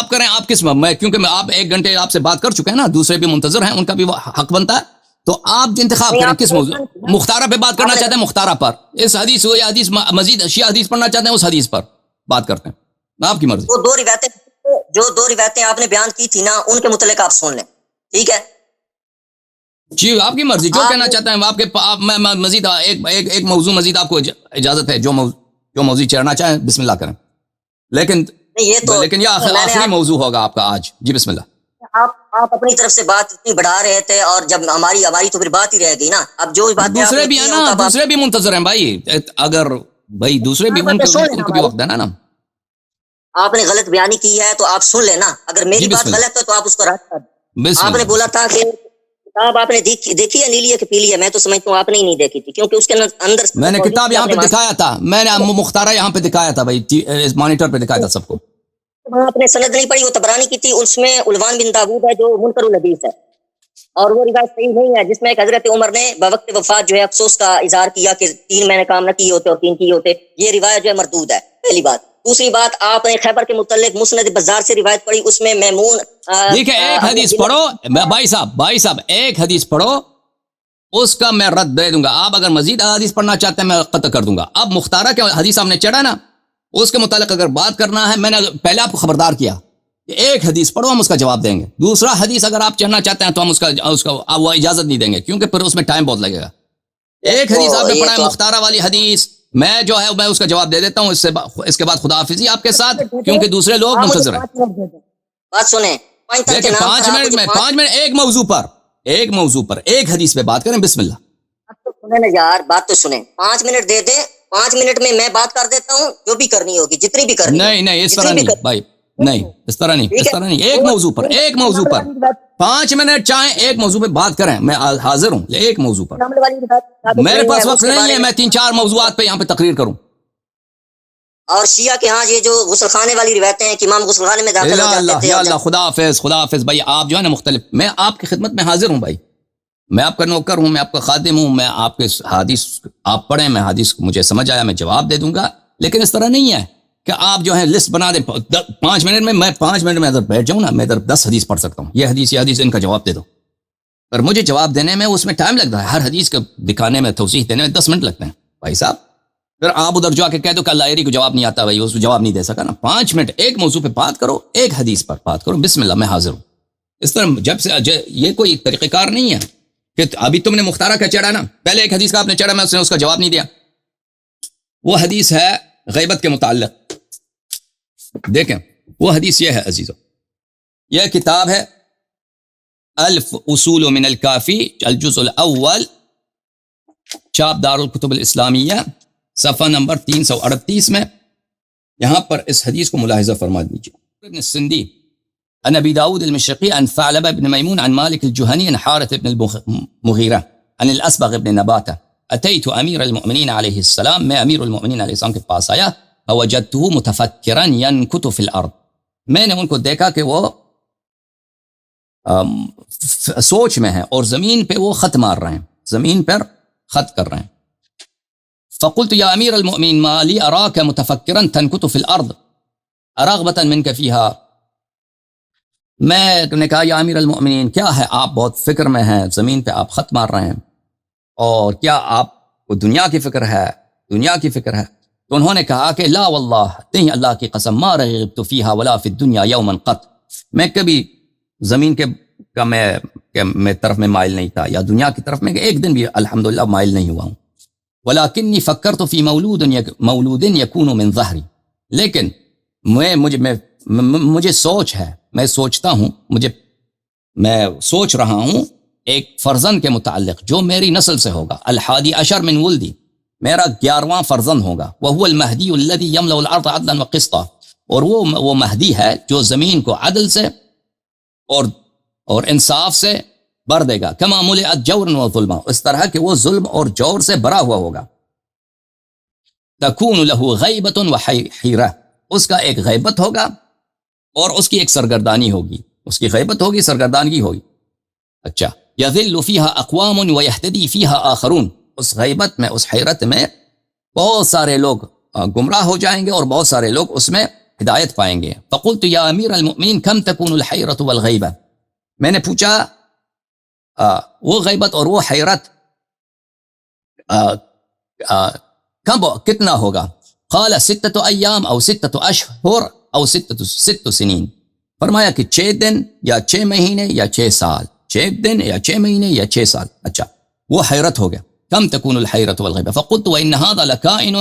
کریں آپ کس میں, کیونکہ آپ 1 گھنٹے آپ سے بات کر چکے ہیں نا, دوسرے بھی منتظر ہیں, ان کا بھی حق بنتا ہے. تو آپ انتخاب کریں کس موضوع, مختارہ پہ بات کرنا چاہتے ہیں مختارہ پر, اس حدیث ہو یا حدیث مزید شیعہ حدیث پڑھنا چاہتے ہیں اس حدیث پر بات کرتے ہیں, آپ کی مرضی. جو 2 روایتیں آپ نے بیان کی تھی نا, ان کے متعلق آپ سن لیں, ٹھیک ہے جی, آپ کی مرضی, جو کہنا چاہتے ہیں آپ کے. میں مزید ایک موضوع مزید آپ کو اجازت ہے, جو موضوع چڑھنا چاہیں بسم اللہ کریں, لیکن یہ آخری موضوع ہوگا آپ کا آج. جی بسم اللہ. آپ اپنی طرف سے بات اتنی بڑھا رہے تھے, اور جب ہماری تو پھر بات ہی رہ گئی نا. اب جو بات دوسرے بھی ہیں نا, دوسرے بھی منتظر ہیں بھائی, اگر بھائی دوسرے بھی ان کو بھی وقت دینا نا. آپ نے غلط بیانی کی ہے تو آپ سن لینا, اگر میری بات غلط ہے تو آپ اس کو رد کر دیں. آپ نے بولا تھا کہ کتاب آپ نے دیکھی ہے نیلی ہے کہ پیلی ہے, میں تو سمجھتا ہوں آپ نے ہی نہیں دیکھی تھی, کیونکہ اس کے اندر میں نے کتاب یہاں پہ دکھایا تھا, میں نے مختارہ یہاں پہ دکھایا تھا بھائی, مانیٹر پہ دکھایا تھا سب کو. آپ نے سند نہیں پڑھی, وہ طبرانی کی تھی, اس میں علوان بن داؤد ہے جو منکر الحدیث ہے, اور وہ روایت صحیح نہیں ہے, جس میں ایک حضرت عمر نے بوقت وفات جو ہے افسوس کا اظہار کیا کہ 3 مہینے کام نہ کیے ہوتے اور 3 کیے ہوتے. یہ روایت جو ہے مردود ہے, پہلی بات. دوسری بات آپ نے خیبر کے متعلق مسند بزار سے روایت پڑھی، اس میں میمون دیکھیں ایک حدیث پڑھو بھائی صاحب ایک حدیث پڑھو، اس کا میں رد دے دوں گا. آپ اگر مزید حدیث پڑھنا چاہتے ہیں میں قطع کر دوں گا. اب مختارہ کے حدیث آپ نے چڑھا نا، اس کے متعلق اگر بات کرنا ہے، میں نے پہلے آپ کو خبردار کیا کہ ایک حدیث پڑھو ہم اس کا جواب دیں گے. دوسرا حدیث اگر آپ چڑھنا چاہتے ہیں تو ہم اس کا وہ اجازت نہیں دیں گے، کیونکہ پھر اس میں ٹائم بہت لگے گا. ایک حدیث آپ نے پڑھا ہے مختارہ والی حدیث، میں جو ہے میں اس کا جواب دے دیتا ہوں. اس کے بعد خدا حافظی آپ کے ساتھ، کیونکہ دوسرے لوگ منتظر ہیں. بات سنیں، دیکھیں 5 منٹ ایک موضوع پر ایک حدیث پہ بات کریں. بسم اللہ. سنیں نا یار، بات تو سنیں. 5 منٹ دے دیں، 5 منٹ میں میں بات کر دیتا ہوں جو بھی کرنی ہوگی، جتنی بھی کرنی. نہیں اس طرح نہیں بھائی، نہیں اس طرح نہیں. ایک موضوع پر 5 منٹ چاہیں ایک موضوع پہ بات کریں، میں حاضر ہوں. ایک موضوع پر میرے پاس وقت نہیں ہے میں 3-4 موضوعات پہ یہاں پہ تقریر کروں. اور شیعہ کے ہاں یہ جو غسل خانے والی روایتیں ہیں کہ امام غسل خانے میں داخل ہو جاتے تھے. یا اللہ، خدا حافظ بھائی. آپ جو ہے نا مختلف، میں آپ کی خدمت میں حاضر ہوں بھائی. میں آپ کا نوکر ہوں، میں آپ کا خادم ہوں. میں آپ کے حدیث آپ پڑھیں، میں حدیث مجھے سمجھ آیا میں جواب دے دوں گا. لیکن اس طرح نہیں ہے کہ آپ جو ہے لسٹ بنا دیں 5 منٹ میں. میں 5 منٹ میں اگر بیٹھ جاؤں نا، میں ادھر 10 حدیث پڑھ سکتا ہوں. یہ حدیث ان کا جواب دے دو. پر مجھے جواب دینے میں اس میں ٹائم لگتا ہے. ہر حدیث کو دکھانے میں، توضیح دینے میں 10 منٹ لگتے ہیں بھائی صاحب. پھر آپ ادھر جا کے کہہ دو کہ اللہ ایری کو جواب نہیں آتا، بھائی اس کو جواب نہیں دے سکا نا. 5 منٹ ایک موضوع پہ بات کرو، ایک حدیث پر بات کرو. بسم اللہ، میں حاضر ہوں. اس طرح جب سے یہ کوئی طریقہ کار نہیں ہے کہ ابھی تم نے مختارہ کا چڑھا نا، پہلے ایک حدیث کا آپ نے چڑھا، میں اس نے اس کا جواب نہیں دیا. وہ حدیث ہے غیبت کے متعلق. دیکھیں وہ حدیث یہ ہے عزیزو، یہ کتاب ہے الف اصول من الکافی الجزء الاول، چاپ دار الکتب الاسلامیہ، صفحہ نمبر 338 میں. یہاں پر اس حدیث کو ملاحظہ فرما دیجیے. ابن السندی عن ابی داود المشرقی عن ثعلبہ بن میمون عن مالک الجہنی عن حارث بن المغیرہ عن الاسبغ بن نباتہ اتیت امیر المؤمنین علیہ السلام، میں امیر المؤمنین علیہ السلام کے پاس آیا، فوجدته متفکرا ينکت فی الارض، میں نے ان کو دیکھا کہ وہ سوچ میں ہیں اور زمین پہ وہ خط مار رہے ہیں، زمین پر خط کر رہے ہیں. فقلت یا امیر المؤمنین ما لی اراک متفکرا تنکت فی الارض ارغبتا منک فیہا، میں نے کہا یا امیر المؤمنین کیا ہے آپ بہت فکر میں ہیں، زمین پہ آپ خط مار رہے ہیں، اور کیا آپ کو دنیا کی فکر ہے؟ تو انہوں نے کہا کہ لا واللہ، نہیں اللہ کی قسم، ما رغبت فیہا ولا فی الدنیا یوما قط، میں کبھی زمین کا میں طرف میں مائل نہیں تھا، یا دنیا کی طرف میں ایک دن بھی الحمدللہ مائل نہیں ہوا ہوں. ولکنی فکرت فی مولود یکون من ظہری، لیکن مجھے سوچ ہے، میں سوچتا ہوں، میں سوچ رہا ہوں ایک فرزند کے متعلق جو میری نسل سے ہوگا. الحادی عشر من ولدی، میرا 11واں فرزند ہوگا. وہو المہدی الذی یملأ الارض عدلا وقسطا، اور وہ مہدی ہے جو زمین کو عدل سے اور انصاف سے بھر دے گا. کما ملئت جورا وظلما، اس طرح کہ وہ ظلم اور جور سے بھرا ہوا ہوگا. تکون له غیبت وحیرہ، اس کا ایک غیبت ہوگا اور اس کی ایک سرگردانی ہوگی، اس کی غیبت ہوگی، سرگردانگی ہوگی. اچھا، یذل فیہا اقوام ویہتدی فیہا آخرون، اس غیبت میں، اس حیرت میں بہت سارے لوگ گمراہ ہو جائیں گے اور بہت سارے لوگ اس میں ہدایت پائیں گے. فقلت یا امیر المؤمنین کم تکون الحیرۃ والغیبہ، میں نے پوچھا وہ غیبت اور وہ حیرت کتنا ہوگا؟ قال 6 ایام او 6 اشہر او 6 سنین، فرمایا کہ 6 دن یا 6 مہینے یا 6 سال، 6 دن یا 6 مہینے یا 6 سال. اچھا، وہ حیرت ہو گیا. کم تکون الحیرۃ والغیبہ. فقلت وان هذا لکائن،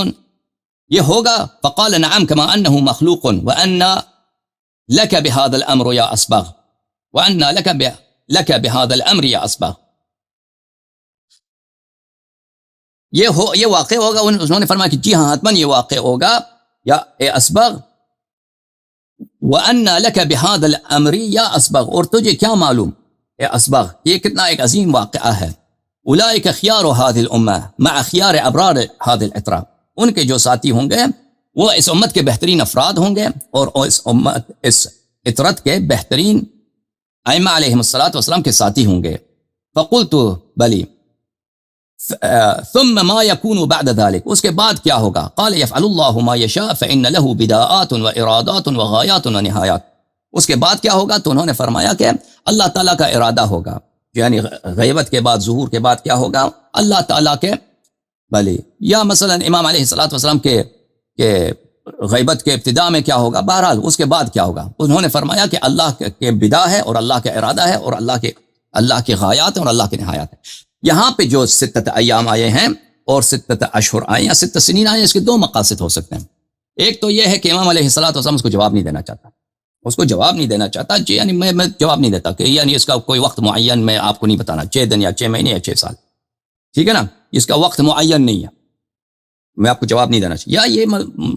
یہ ہوگا. فقال نعم كما انه مخلوق وان لك بهذا الامر يا اصبغ، وان لك بهذا الامر يا اصبغ، یہ واقع ہوگا. انہوں نے فرمایا کہ جی ہاں حتماً یہ واقع ہوگا یا اے اصبغ. وان لك بهذا الامر يا اصبغ، اور تجھے کیا معلوم اے اصبغ، یہ کتنا ایک عظیم واقعہ ہے. اولئک خیار هذه الامه مع خیار ابرار هذه العطرہ، ان کے جو ساتھی ہوں گے وہ اس امت کے بہترین افراد ہوں گے اور اس عطرت کے بہترین ائمہ علیہم الصلوۃ والسلام کے ساتھی ہوں گے. فقلت بلی، ثم ما يكون بعد ذلك، اس کے بعد کیا ہوگا؟ قال يفعل الله ما يشاء فإن له بداءات وإرادات وغايات ونهايات، اس کے بعد کیا ہوگا؟ تو انہوں نے فرمایا کہ اللہ تعالیٰ کا ارادہ ہوگا، یعنی غیبت کے بعد ظہور کے بعد کیا ہوگا؟ اللہ تعالیٰ کے بھلے، یا مثلا امام علیہ الصلوۃ والسلام کے غیبت کے ابتداء میں کیا ہوگا؟ بہرحال اس کے بعد کیا ہوگا؟ انہوں نے فرمایا کہ اللہ کے بدا ہے اور اللہ کا ارادہ ہے اور اللہ کے غایات اور اللہ کے نہایات ہیں۔ یہاں پہ جو ستت ایام آئے ہیں اور ستت اشہر آئے یا ست سنین آئے، اس کے دو مقاصد ہو سکتے ہیں۔ ایک تو یہ ہے کہ امام علیہ الصلوۃ والسلام اس کو جواب نہیں دینا چاہتا، اس کو جواب نہیں دینا چاہتا، یعنی میں جواب نہیں دیتا کہ یعنی اس کا کوئی وقت معین میں آپ کو نہیں بتانا، 6 دن یا 6 مہینے یا 6 سال، ٹھیک ہے نا، اس کا وقت معین نہیں ہے، میں آپ کو جواب نہیں دینا چاہیے، یا یہ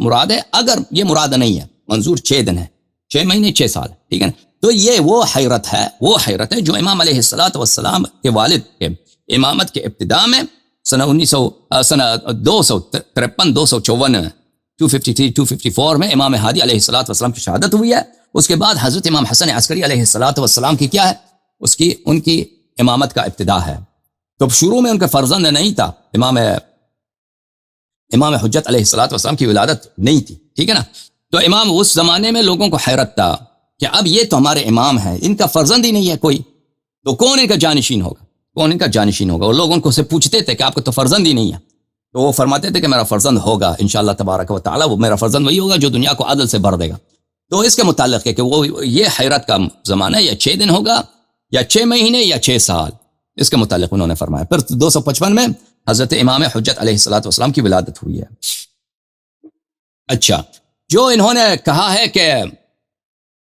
مراد ہے، اگر یہ مراد نہیں ہے، منظور 6 دن ہے، 6 مہینے 6 سال، ٹھیک ہے نا، تو یہ وہ حیرت ہے جو امام علیہ الصلوۃ والسلام کے والد کے امامت کے ابتداء میں سنہ 253 254 253 254 میں امام ہادی علیہ الصلوۃ والسلام کی شہادت ہوئی ہے۔ اس کے بعد حضرت امام حسن عسکری علیہ الصلوۃ والسلام کی کیا ہے؟ ان کی امامت کا ابتداء ہے۔ تو شروع میں ان کا فرزند نہیں تھا، امام حجت علیہ الصلوۃ والسلام کی ولادت نہیں تھی، ٹھیک ہے نا، تو امام اس زمانے میں لوگوں کو حیرت تھا کہ اب یہ تو ہمارے امام ہیں، ان کا فرزند ہی نہیں ہے کوئی، تو کون ان کا جانشین ہوگا؟ اور لوگ ان کو سے پوچھتے تھے کہ آپ کو تو فرزند ہی نہیں ہے، تو وہ فرماتے تھے کہ میرا فرزند ہوگا انشاءاللہ تبارک و تعالی، وہ میرا فرزند وہی ہوگا جو دنیا کو عدل سے بھر دے گا۔ تو اس کے متعلق ہے کہ وہ یہ حیرت کا زمانہ یا 6 دن ہوگا یا 6 مہینے یا 6 سال، اس کے متعلق انہوں نے فرمایا۔ پھر 255 میں حضرت امام حجت علیہ الصلوۃ والسلام کی ولادت ہوئی ہے۔ اچھا، جو انہوں نے کہا ہے کہ